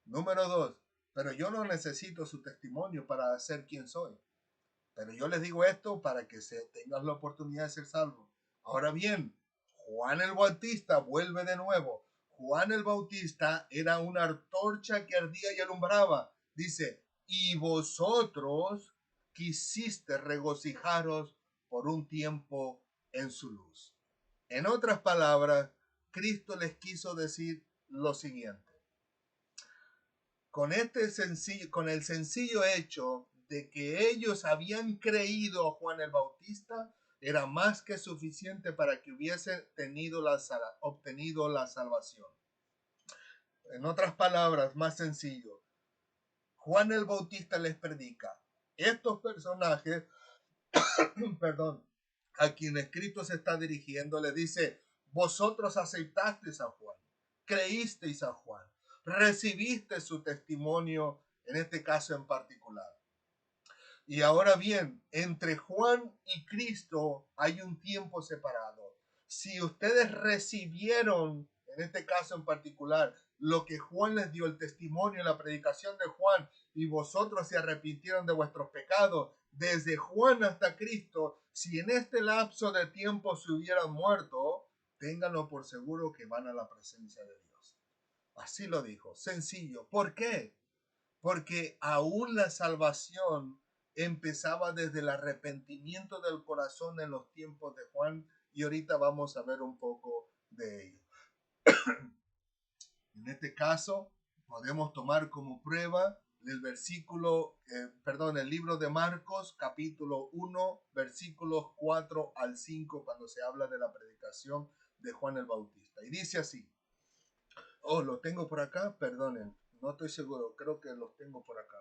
Número 2, pero yo no necesito su testimonio para ser quien soy. Pero yo les digo esto para que tengan la oportunidad de ser salvos. Ahora bien, Juan el Bautista vuelve de nuevo. Juan el Bautista era una antorcha que ardía y alumbraba. Dice, y vosotros quisiste regocijaros por un tiempo en su luz. En otras palabras, Cristo les quiso decir lo siguiente. Con el sencillo hecho de que ellos habían creído a Juan el Bautista, era más que suficiente para que hubiesen obtenido la salvación. En otras palabras, más sencillo, Juan el Bautista les predica. Estos personajes, perdón, a quien escrito se está dirigiendo, le dice, vosotros aceptasteis a Juan, creísteis a Juan, recibiste su testimonio, en este caso en particular. Y ahora bien, entre Juan y Cristo hay un tiempo separado. Si ustedes recibieron, en este caso en particular, lo que Juan les dio, el testimonio, la predicación de Juan, y vosotros se arrepintieron de vuestros pecados, desde Juan hasta Cristo, si en este lapso de tiempo se hubieran muerto, ténganlo por seguro que van a la presencia de Dios. Así lo dijo, sencillo. ¿Por qué? Porque aún la salvación empezaba desde el arrepentimiento del corazón en los tiempos de Juan, y ahorita vamos a ver un poco de ellos. En este caso, podemos tomar como prueba el el libro de Marcos, capítulo 1, versículos 4 al 5, cuando se habla de la predicación de Juan el Bautista. Y dice así, lo tengo por acá, perdonen, no estoy seguro, creo que los tengo por acá.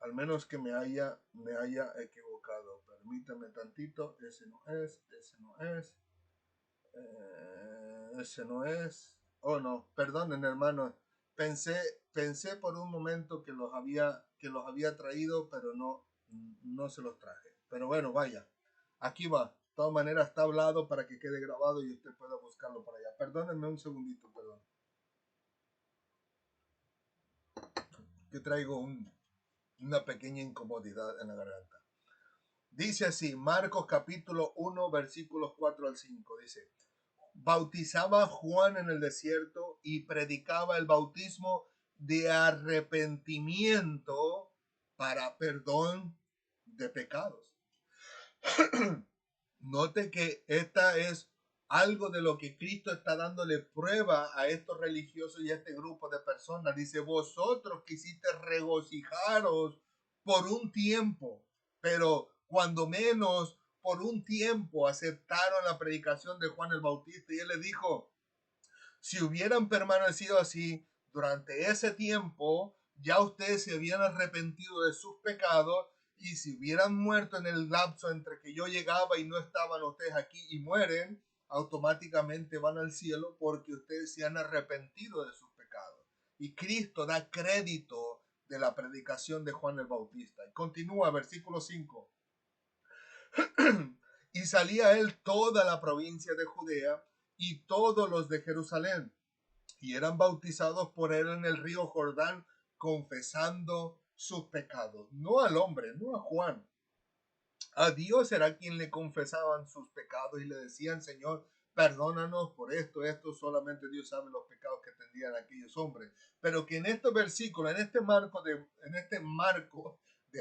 Al menos que me haya equivocado. Permítame tantito, ese no es. Ese no es. Oh, no, perdonen, hermanos. Pensé por un momento que los había traído, pero no se los traje. Pero bueno, vaya. Aquí va. De todas maneras está hablado para que quede grabado y usted pueda buscarlo por allá. Perdónenme un segundito, perdón. Que traigo una pequeña incomodidad en la garganta. Dice así, Marcos capítulo 1, versículos 4 al 5. Dice, bautizaba Juan en el desierto y predicaba el bautismo de arrepentimiento para perdón de pecados. Note que esta es algo de lo que Cristo está dándole prueba a estos religiosos y a este grupo de personas. Dice, vosotros quisiste regocijaros por un tiempo, pero cuando menos por un tiempo aceptaron la predicación de Juan el Bautista. Y él les dijo, si hubieran permanecido así durante ese tiempo, ya ustedes se habían arrepentido de sus pecados, y si hubieran muerto en el lapso entre que yo llegaba y no estaban ustedes aquí y mueren, automáticamente van al cielo porque ustedes se han arrepentido de sus pecados. Y Cristo da crédito de la predicación de Juan el Bautista. Y continúa, versículo 5. Y salía él toda la provincia de Judea y todos los de Jerusalén, y eran bautizados por él en el río Jordán, confesando sus pecados. No al hombre, no a Juan. A Dios era quien le confesaban sus pecados y le decían, Señor, perdónanos por esto, solamente Dios sabe los pecados que tendrían aquellos hombres. Pero que en este versículo, en este marco de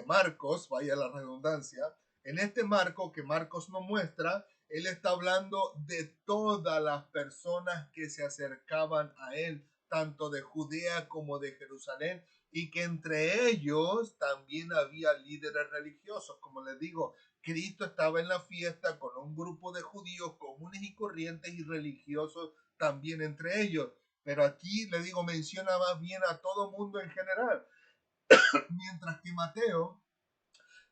Marcos, vaya la redundancia, en este marco que Marcos nos muestra, él está hablando de todas las personas que se acercaban a él, tanto de Judea como de Jerusalén, y que entre ellos también había líderes religiosos. Como les digo, Cristo estaba en la fiesta con un grupo de judíos comunes y corrientes y religiosos también entre ellos. Pero aquí, le digo, menciona más bien a todo mundo en general. Mientras que Mateo,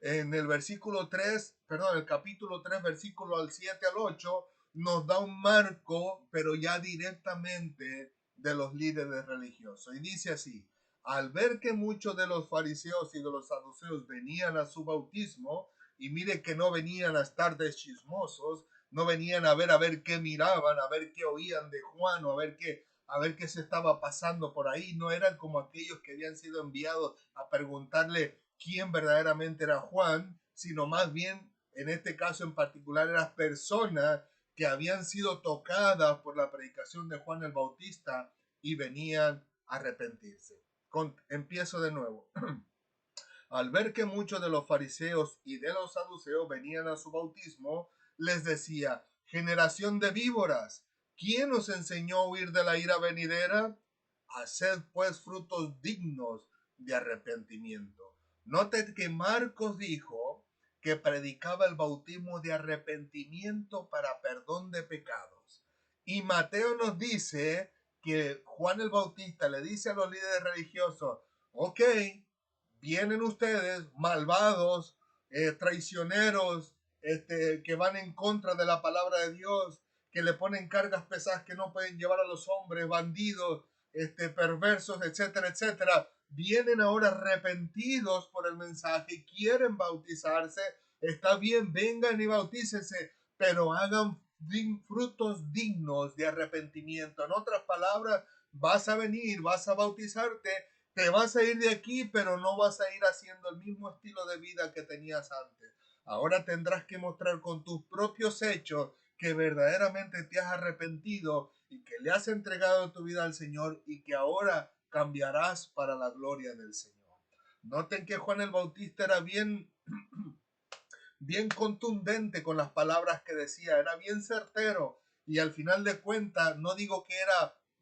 en el el capítulo 3, versículo al 7 al 8, nos da un marco, pero ya directamente de los líderes religiosos. Y dice así, al ver que muchos de los fariseos y de los saduceos venían a su bautismo, y mire que no venían a estar de chismosos, no venían a ver qué miraban, a ver qué oían de Juan, o a ver qué se estaba pasando por ahí. No eran como aquellos que habían sido enviados a preguntarle quién verdaderamente era Juan, sino más bien, en este caso en particular, eran personas que habían sido tocadas por la predicación de Juan el Bautista y venían a arrepentirse. Empiezo de nuevo. Al ver que muchos de los fariseos y de los saduceos venían a su bautismo, les decía, generación de víboras, ¿quién os enseñó a huir de la ira venidera? Haced pues frutos dignos de arrepentimiento. Note que Marcos dijo que predicaba el bautismo de arrepentimiento para perdón de pecados. Y Mateo nos dice que Juan el Bautista le dice a los líderes religiosos, ok, vienen ustedes malvados, traicioneros, que van en contra de la palabra de Dios, que le ponen cargas pesadas que no pueden llevar a los hombres, bandidos, perversos, etcétera, etcétera. Vienen ahora arrepentidos por el mensaje, quieren bautizarse. Está bien, vengan y bautícense, pero hagan frutos dignos de arrepentimiento. En otras palabras, vas a venir, vas a bautizarte, te vas a ir de aquí, pero no vas a ir haciendo el mismo estilo de vida que tenías antes. Ahora tendrás que mostrar con tus propios hechos que verdaderamente te has arrepentido y que le has entregado tu vida al Señor y que ahora cambiarás para la gloria del Señor. Noten que Juan el Bautista era bien bien contundente con las palabras que decía, era bien certero y al final de cuentas, no digo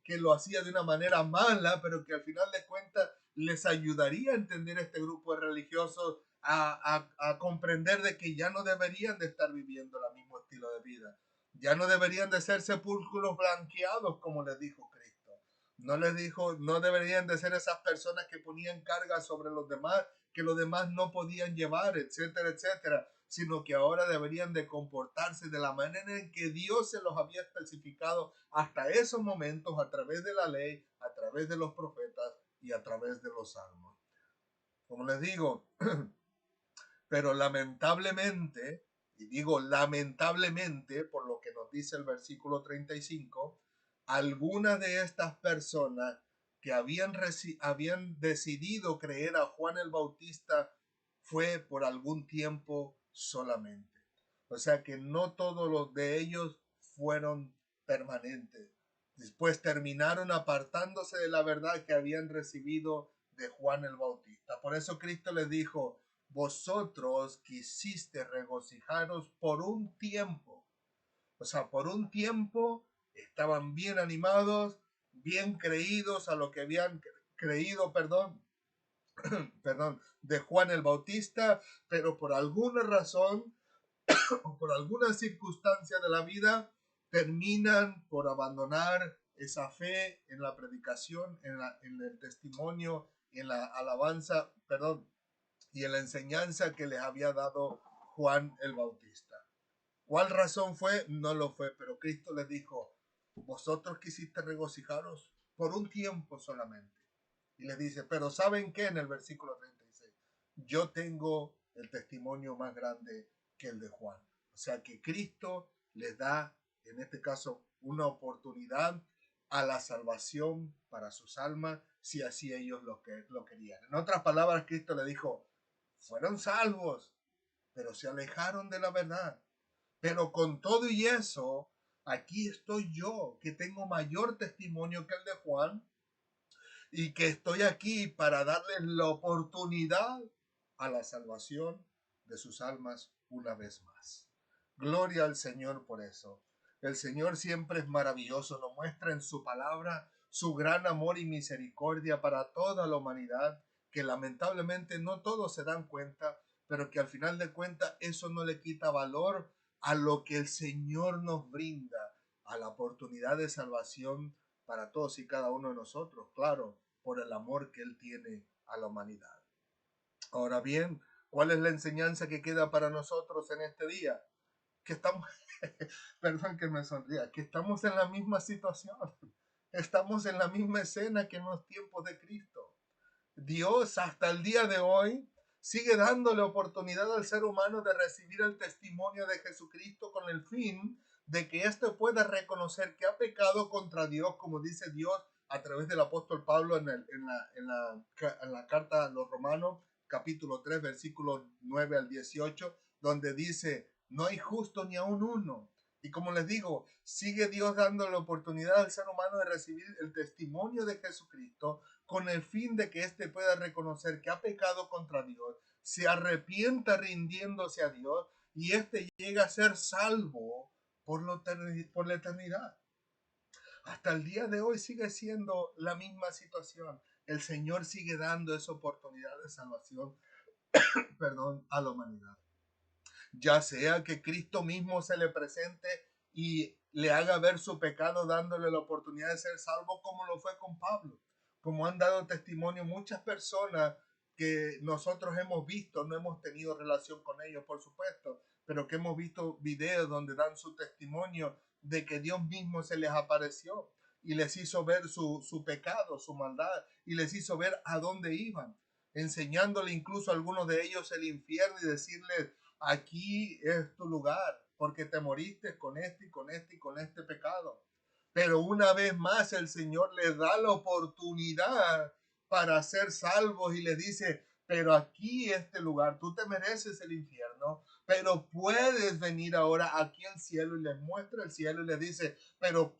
que lo hacía de una manera mala, pero que al final de cuentas les ayudaría a entender este grupo de religiosos a comprender de que ya no deberían de estar viviendo el mismo estilo de vida. Ya no deberían de ser sepulcros blanqueados, como les dijo Cristo. No les dijo, no deberían de ser esas personas que ponían cargas sobre los demás, que los demás no podían llevar, etcétera, etcétera, sino que ahora deberían de comportarse de la manera en que Dios se los había especificado hasta esos momentos a través de la ley, a través de los profetas y a través de los salmos. Como les digo, pero lamentablemente, y digo lamentablemente por lo que nos dice el versículo 35, algunas de estas personas que habían decidido creer a Juan el Bautista fue por algún tiempo solamente. O sea que no todos los de ellos fueron permanentes. Después terminaron apartándose de la verdad que habían recibido de Juan el Bautista. Por eso Cristo les dijo, vosotros quisiste regocijaros por un tiempo. O sea, por un tiempo estaban bien animados, bien creídos a lo que habían creído, de Juan el Bautista, pero por alguna razón o por alguna circunstancia de la vida terminan por abandonar esa fe en la predicación, en el testimonio, en la alabanza, y en la enseñanza que les había dado Juan el Bautista. ¿Cuál razón fue? No lo fue, pero Cristo les dijo, vosotros quisiste regocijaros por un tiempo solamente. Y les dice, pero ¿saben qué? En el versículo 36, yo tengo el testimonio más grande que el de Juan. O sea que Cristo les da, en este caso, una oportunidad a la salvación para sus almas, si así ellos lo querían. En otras palabras, Cristo le dijo, fueron salvos, pero se alejaron de la verdad. Pero con todo y eso, aquí estoy yo, que tengo mayor testimonio que el de Juan, y que estoy aquí para darles la oportunidad a la salvación de sus almas una vez más. Gloria al Señor por eso. El Señor siempre es maravilloso, nos muestra en su palabra su gran amor y misericordia para toda la humanidad, que lamentablemente no todos se dan cuenta, pero que al final de cuentas eso no le quita valor a lo que el Señor nos brinda, a la oportunidad de salvación para todos y cada uno de nosotros, claro, por el amor que Él tiene a la humanidad. Ahora bien, ¿cuál es la enseñanza que queda para nosotros en este día? Que estamos, perdón que me sonría, que estamos en la misma situación, estamos en la misma escena que en los tiempos de Cristo. Dios hasta el día de hoy sigue dándole oportunidad al ser humano de recibir el testimonio de Jesucristo con el fin de que éste pueda reconocer que ha pecado contra Dios, como dice Dios a través del apóstol Pablo en la carta a los Romanos, capítulo 3, versículos 9 al 18, donde dice, no hay justo ni aun uno. Y como les digo, sigue Dios dando la oportunidad al ser humano de recibir el testimonio de Jesucristo con el fin de que éste pueda reconocer que ha pecado contra Dios, se arrepienta rindiéndose a Dios y éste llega a ser salvo por la eternidad. Hasta el día de hoy sigue siendo la misma situación. El Señor sigue dando esa oportunidad de salvación, a la humanidad. Ya sea que Cristo mismo se le presente y le haga ver su pecado dándole la oportunidad de ser salvo, como lo fue con Pablo, como han dado testimonio muchas personas que nosotros hemos visto, no hemos tenido relación con ellos, por supuesto, pero que hemos visto videos donde dan su testimonio de que Dios mismo se les apareció y les hizo ver su pecado, su maldad, y les hizo ver a dónde iban, enseñándole incluso a algunos de ellos el infierno y decirles, aquí es tu lugar, porque te moriste con este y con este y con este pecado. Pero una vez más el Señor les da la oportunidad para ser salvos y les dice, pero aquí este lugar, tú te mereces el infierno, pero puedes venir ahora aquí al cielo, y les muestra el cielo y les dice, pero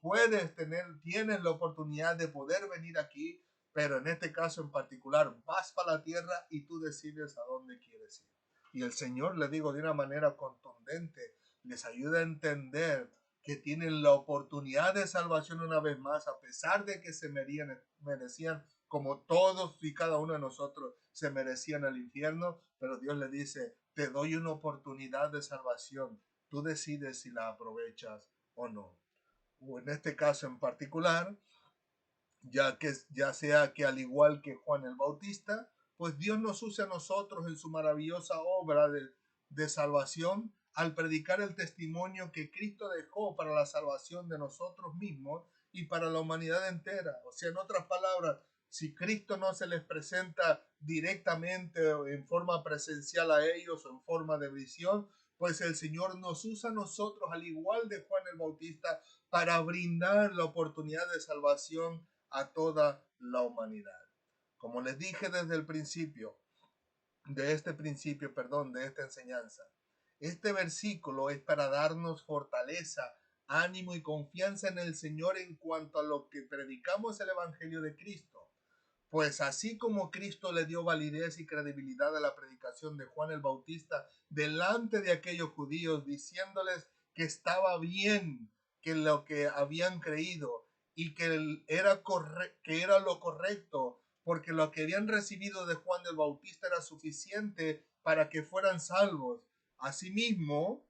tienes la oportunidad de poder venir aquí, pero en este caso en particular vas para la tierra y tú decides a dónde quieres ir. Y el Señor, le digo de una manera contundente, les ayuda a entender que tienen la oportunidad de salvación una vez más, a pesar de que se merecían, como todos y cada uno de nosotros se merecían el infierno, pero Dios le dice, te doy una oportunidad de salvación, tú decides si la aprovechas o no. O en este caso en particular, ya sea que al igual que Juan el Bautista, pues Dios nos usa a nosotros en su maravillosa obra de salvación al predicar el testimonio que Cristo dejó para la salvación de nosotros mismos y para la humanidad entera. O sea, en otras palabras, si Cristo no se les presenta directamente o en forma presencial a ellos o en forma de visión, pues el Señor nos usa a nosotros, al igual de Juan el Bautista, para brindar la oportunidad de salvación a toda la humanidad. Como les dije desde el principio, de esta enseñanza, este versículo es para darnos fortaleza, ánimo y confianza en el Señor en cuanto a lo que predicamos el Evangelio de Cristo. Pues así como Cristo le dio validez y credibilidad a la predicación de Juan el Bautista delante de aquellos judíos, diciéndoles que estaba bien que lo que habían creído y que era lo correcto, porque lo que habían recibido de Juan el Bautista era suficiente para que fueran salvos. Asimismo,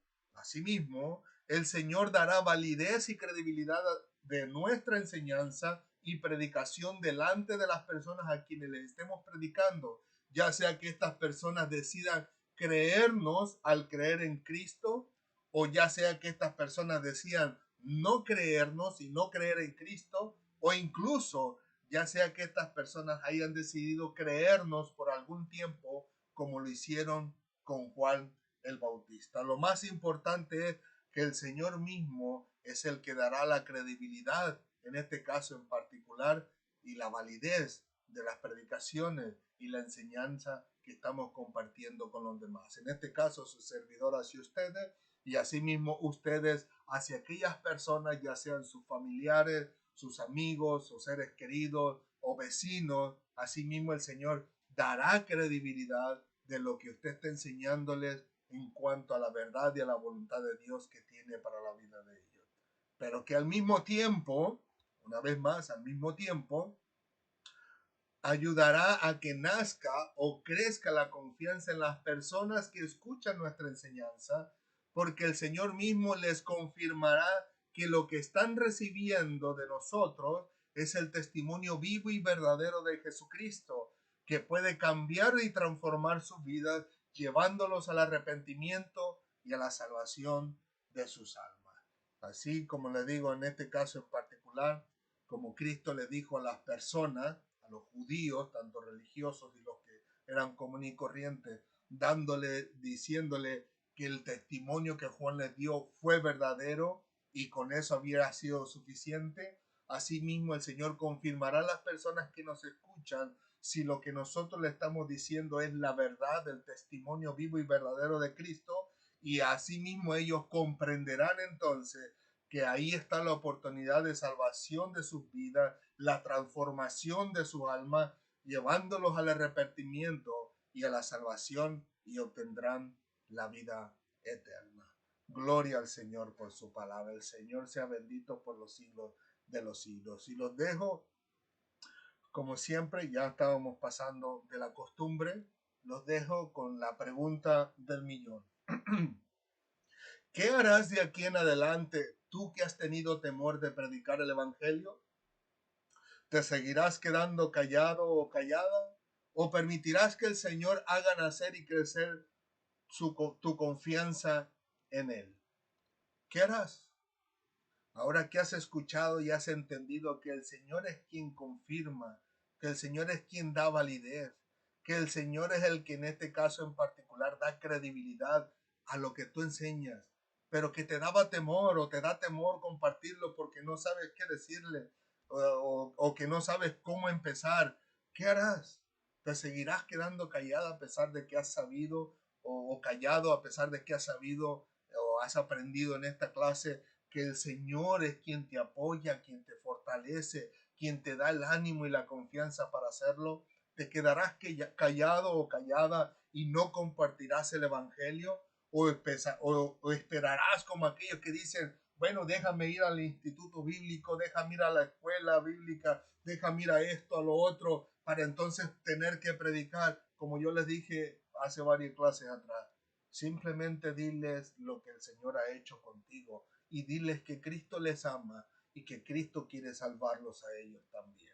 el Señor dará validez y credibilidad de nuestra enseñanza y predicación delante de las personas a quienes les estemos predicando, ya sea que estas personas decidan creernos al creer en Cristo, o ya sea que estas personas decidan no creernos y no creer en Cristo, o incluso ya sea que estas personas hayan decidido creernos por algún tiempo, como lo hicieron con Juan el Bautista. Lo más importante es que el Señor mismo es el que dará la credibilidad, en este caso en particular, y la validez de las predicaciones y la enseñanza que estamos compartiendo con los demás. En este caso, su servidor hacia ustedes y asimismo ustedes hacia aquellas personas, ya sean sus familiares, sus amigos o seres queridos o vecinos. Asimismo, el Señor dará credibilidad de lo que usted está enseñándoles en cuanto a la verdad y a la voluntad de Dios que tiene para la vida de ellos. Pero que al mismo tiempo, una vez más, al mismo tiempo, ayudará a que nazca o crezca la confianza en las personas que escuchan nuestra enseñanza, porque el Señor mismo les confirmará que lo que están recibiendo de nosotros es el testimonio vivo y verdadero de Jesucristo, que puede cambiar y transformar sus vidas, llevándolos al arrepentimiento y a la salvación de sus almas. Así como le digo en este caso en particular, como Cristo le dijo a las personas, a los judíos, tanto religiosos y los que eran común y corrientes, diciéndole que el testimonio que Juan les dio fue verdadero y con eso había sido suficiente. Asimismo, el Señor confirmará a las personas que nos escuchan si lo que nosotros le estamos diciendo es la verdad del testimonio vivo y verdadero de Cristo, y asimismo ellos comprenderán entonces que ahí está la oportunidad de salvación de sus vidas, la transformación de su alma, llevándolos al arrepentimiento y a la salvación, y obtendrán la vida eterna. Gloria al Señor por su palabra. El Señor sea bendito por los siglos de los siglos. Y los dejo, como siempre, ya estábamos pasando de la costumbre, los dejo con la pregunta del millón. ¿Qué harás de aquí en adelante tú que has tenido temor de predicar el Evangelio? ¿Te seguirás quedando callado o callada? ¿O permitirás que el Señor haga nacer y crecer tu confianza en Él? ¿Qué harás? Ahora que has escuchado y has entendido que el Señor es quien confirma, que el Señor es quien da validez, que el Señor es el que en este caso en particular da credibilidad a lo que tú enseñas, pero que te daba temor o te da temor compartirlo porque no sabes qué decirle o que no sabes cómo empezar, ¿qué harás? ¿Te seguirás quedando callada a pesar de que has sabido o callado a pesar de que has sabido o has aprendido en esta clase que el Señor es quien te apoya, quien te fortalece, quien te da el ánimo y la confianza para hacerlo? ¿Te quedarás callado o callada y no compartirás el evangelio? ¿O esperarás como aquellos que dicen, bueno, déjame ir al instituto bíblico, déjame ir a la escuela bíblica, déjame ir a esto, a lo otro, para entonces tener que predicar? Como yo les dije hace varias clases atrás, simplemente diles lo que el Señor ha hecho contigo y diles que Cristo les ama y que Cristo quiere salvarlos a ellos también.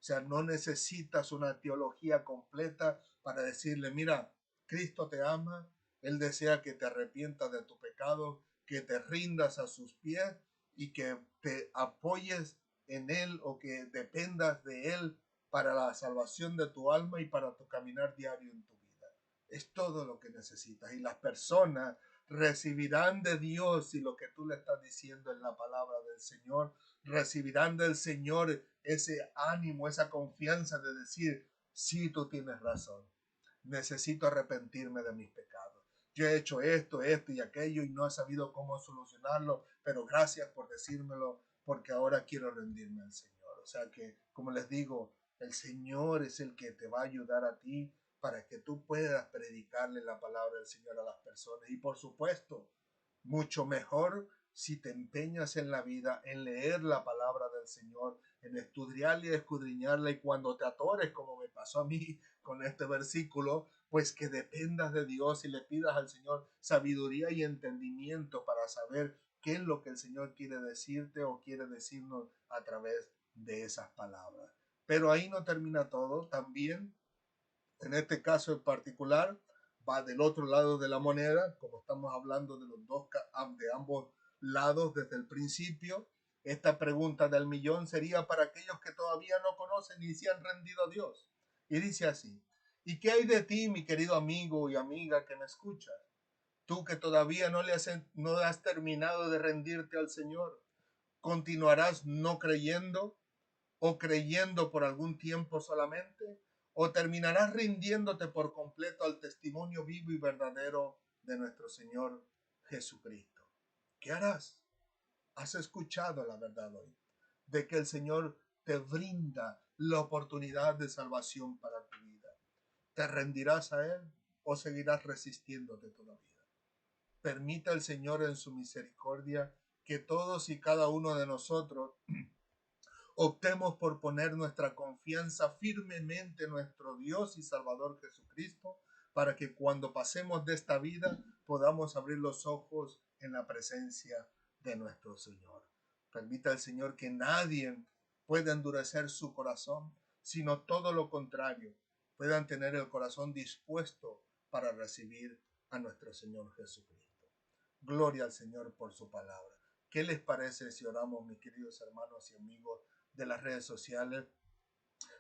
O sea, no necesitas una teología completa para decirle, mira, Cristo te ama, Él desea que te arrepientas de tu pecado, que te rindas a sus pies y que te apoyes en Él o que dependas de Él para la salvación de tu alma y para tu caminar diario en tu vida. Es todo lo que necesitas. Y las personas recibirán de Dios, y lo que tú le estás diciendo en la palabra del Señor, recibirán del Señor ese ánimo, esa confianza de decir, sí, tú tienes razón, necesito arrepentirme de mis pecados. Yo he hecho esto y aquello y no he sabido cómo solucionarlo, pero gracias por decírmelo porque ahora quiero rendirme al Señor. O sea que, como les digo, el Señor es el que te va a ayudar a ti para que tú puedas predicarle la palabra del Señor a las personas. Y por supuesto, mucho mejor si te empeñas en la vida, en leer la palabra del Señor, en estudiarla y escudriñarla, y cuando te atores, como me pasó a mí con este versículo, pues que dependas de Dios y le pidas al Señor sabiduría y entendimiento para saber qué es lo que el Señor quiere decirte o quiere decirnos a través de esas palabras. Pero ahí no termina todo. También, en este caso en particular, va del otro lado de la moneda, como estamos hablando de los dos, de ambos lados desde el principio. Esta pregunta del millón sería para aquellos que todavía no conocen y se han rendido a Dios. Y dice así: ¿y qué hay de ti, mi querido amigo y amiga que me escuchas? Tú que todavía no has terminado de rendirte al Señor, ¿continuarás no creyendo o creyendo por algún tiempo solamente? ¿O terminarás rindiéndote por completo al testimonio vivo y verdadero de nuestro Señor Jesucristo? ¿Qué harás? Has escuchado la verdad hoy, de que el Señor te brinda la oportunidad de salvación para tu vida. ¿Te rendirás a Él o seguirás resistiéndote todavía? Permita el Señor en su misericordia que todos y cada uno de nosotros optemos por poner nuestra confianza firmemente en nuestro Dios y Salvador Jesucristo, para que cuando pasemos de esta vida podamos abrir los ojos en la presencia de nuestro Señor. Permita el Señor que nadie pueda endurecer su corazón, sino todo lo contrario, puedan tener el corazón dispuesto para recibir a nuestro Señor Jesucristo. Gloria al Señor por su palabra. ¿Qué les parece si oramos, mis queridos hermanos y amigos de las redes sociales,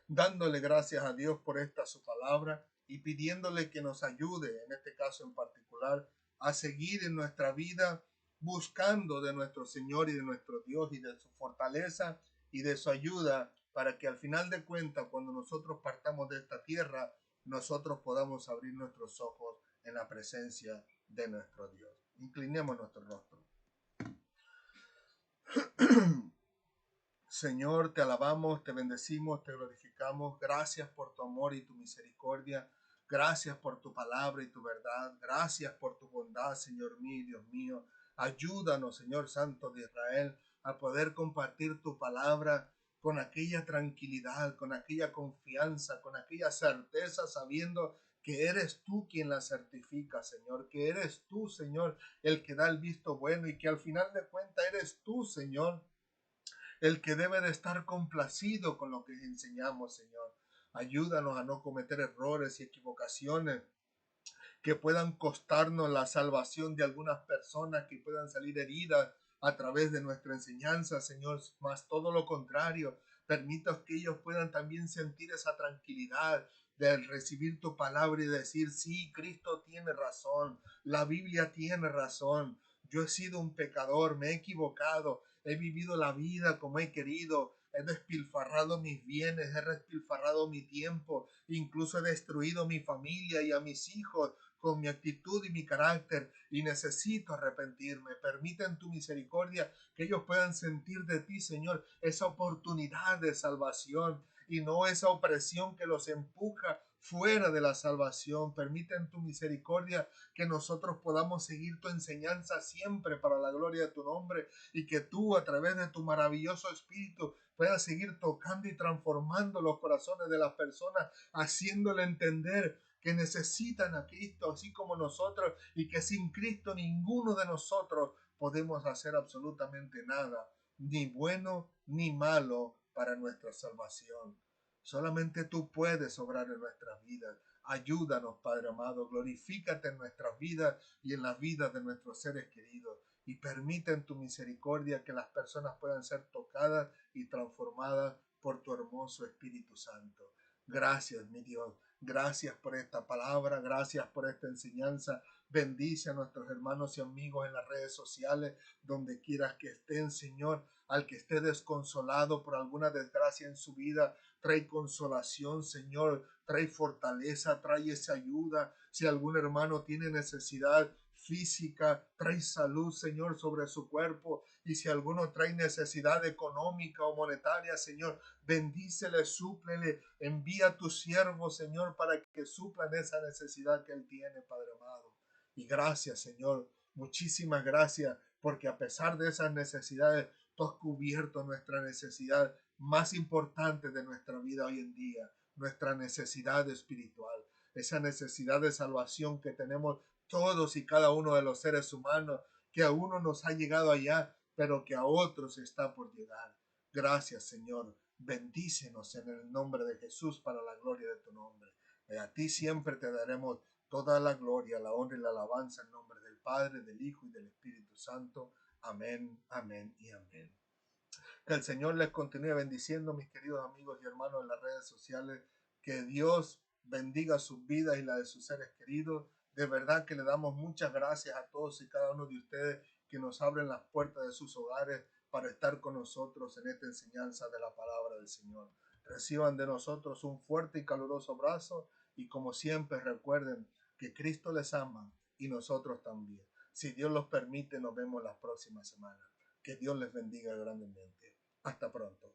dándole gracias a Dios por esta su palabra y pidiéndole que nos ayude, en este caso en particular, a seguir en nuestra vida buscando de nuestro Señor y de nuestro Dios y de su fortaleza y de su ayuda, para que al final de cuentas, cuando nosotros partamos de esta tierra, nosotros podamos abrir nuestros ojos en la presencia de nuestro Dios. Inclinemos nuestro rostro. Señor, te alabamos, te bendecimos, te glorificamos. Gracias por tu amor y tu misericordia. Gracias por tu palabra y tu verdad. Gracias por tu bondad, Señor mío y Dios mío. Ayúdanos, Señor Santo de Israel, a poder compartir tu palabra con aquella tranquilidad, con aquella confianza, con aquella certeza, sabiendo que eres tú quien la certifica, Señor, que eres tú, Señor, el que da el visto bueno y que al final de cuentas eres tú, Señor, el que debe de estar complacido con lo que enseñamos, Señor. Ayúdanos a no cometer errores y equivocaciones que puedan costarnos la salvación de algunas personas, que puedan salir heridas a través de nuestra enseñanza, Señor, más todo lo contrario. Permita que ellos puedan también sentir esa tranquilidad de recibir tu palabra y decir, sí, Cristo tiene razón, la Biblia tiene razón. Yo he sido un pecador, me he equivocado, he vivido la vida como he querido, he despilfarrado mis bienes, he despilfarrado mi tiempo, incluso he destruido mi familia y a mis hijos con mi actitud y mi carácter, y necesito arrepentirme. Permita en tu misericordia que ellos puedan sentir de ti, Señor, esa oportunidad de salvación, y no esa opresión que los empuja fuera de la salvación. Permite en tu misericordia que nosotros podamos seguir tu enseñanza siempre para la gloria de tu nombre, y que tú a través de tu maravilloso Espíritu puedas seguir tocando y transformando los corazones de las personas, haciéndole entender que necesitan a Cristo así como nosotros, y que sin Cristo ninguno de nosotros podemos hacer absolutamente nada, ni bueno ni malo, para nuestra salvación. Solamente tú puedes obrar en nuestras vidas. Ayúdanos, Padre amado, glorifícate en nuestras vidas y en las vidas de nuestros seres queridos, y permite en tu misericordia que las personas puedan ser tocadas y transformadas por tu hermoso Espíritu Santo. Gracias, mi Dios. Gracias por esta palabra, gracias por esta enseñanza. Bendice a nuestros hermanos y amigos en las redes sociales, donde quieras que estén, Señor. Al que esté desconsolado por alguna desgracia en su vida, trae consolación, Señor. Trae fortaleza, trae esa ayuda. Si algún hermano tiene necesidad física, trae salud, Señor, sobre su cuerpo. Y si alguno trae necesidad económica o monetaria, Señor, bendícele, súplele, envía a tu siervo, Señor, para que suplan esa necesidad que él tiene, Padre amado. Y gracias, Señor, muchísimas gracias, porque a pesar de esas necesidades, tú has cubierto nuestra necesidad más importante de nuestra vida hoy en día, nuestra necesidad espiritual, esa necesidad de salvación que tenemos todos y cada uno de los seres humanos, que a uno nos ha llegado allá, pero que a otros está por llegar. Gracias, Señor. Bendícenos en el nombre de Jesús para la gloria de tu nombre. Y a ti siempre te daremos toda la gloria, la honra y la alabanza en nombre del Padre, del Hijo y del Espíritu Santo. Amén, amén y amén. Que el Señor les continúe bendiciendo, mis queridos amigos y hermanos en las redes sociales. Que Dios bendiga sus vidas y la de sus seres queridos. De verdad que le damos muchas gracias a todos y cada uno de ustedes que nos abren las puertas de sus hogares para estar con nosotros en esta enseñanza de la palabra del Señor. Reciban de nosotros un fuerte y caluroso abrazo, y como siempre recuerden que Cristo les ama y nosotros también. Si Dios los permite, nos vemos la próxima semana. Que Dios les bendiga grandemente. Hasta pronto.